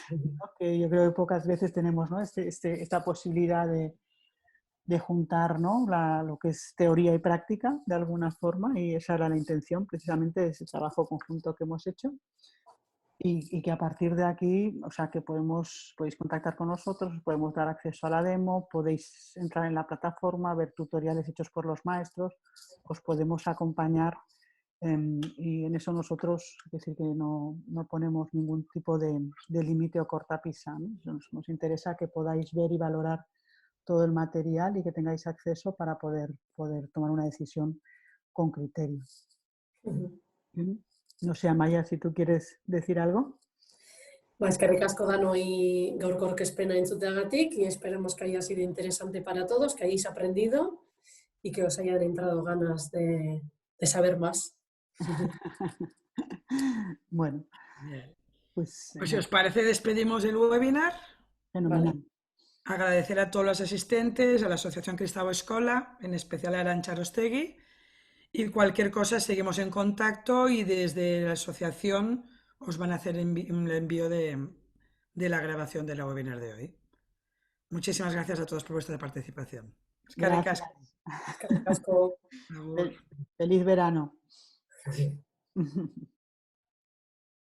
¿no? Que yo creo que pocas veces tenemos, ¿no? Esta posibilidad de juntar, ¿no? Lo que es teoría y práctica de alguna forma, y esa era la intención precisamente de ese trabajo conjunto que hemos hecho. Y que a partir de aquí, o sea, que podéis contactar con nosotros, os podemos dar acceso a la demo, podéis entrar en la plataforma, ver tutoriales hechos por los maestros, os podemos acompañar y en eso nosotros, es decir, que no ponemos ningún tipo de límite o cortapisa, ¿no? Nos interesa que podáis ver y valorar todo el material y que tengáis acceso para poder tomar una decisión con criterio. No sé, Amaya, si tú quieres decir algo. Eskerrik asko danoi gaurko aurkezpena entzuteagatik y esperemos que haya sido interesante para todos, que hayáis aprendido y que os hayan entrado ganas de saber más. Bueno, Bien. pues Pues si os parece, despedimos el webinar. fenomenal. Vale. Agradecer a todos los asistentes, a la Asociación Kristau Eskola, en especial a Arantxa Arostegui. Y cualquier cosa seguimos en contacto y desde la asociación os van a hacer un envío de la grabación de la webinar de hoy. Muchísimas gracias a todos por vuestra participación. Eskerrik Gracias. asko. Eskerrik asko. Agur. Feliz verano.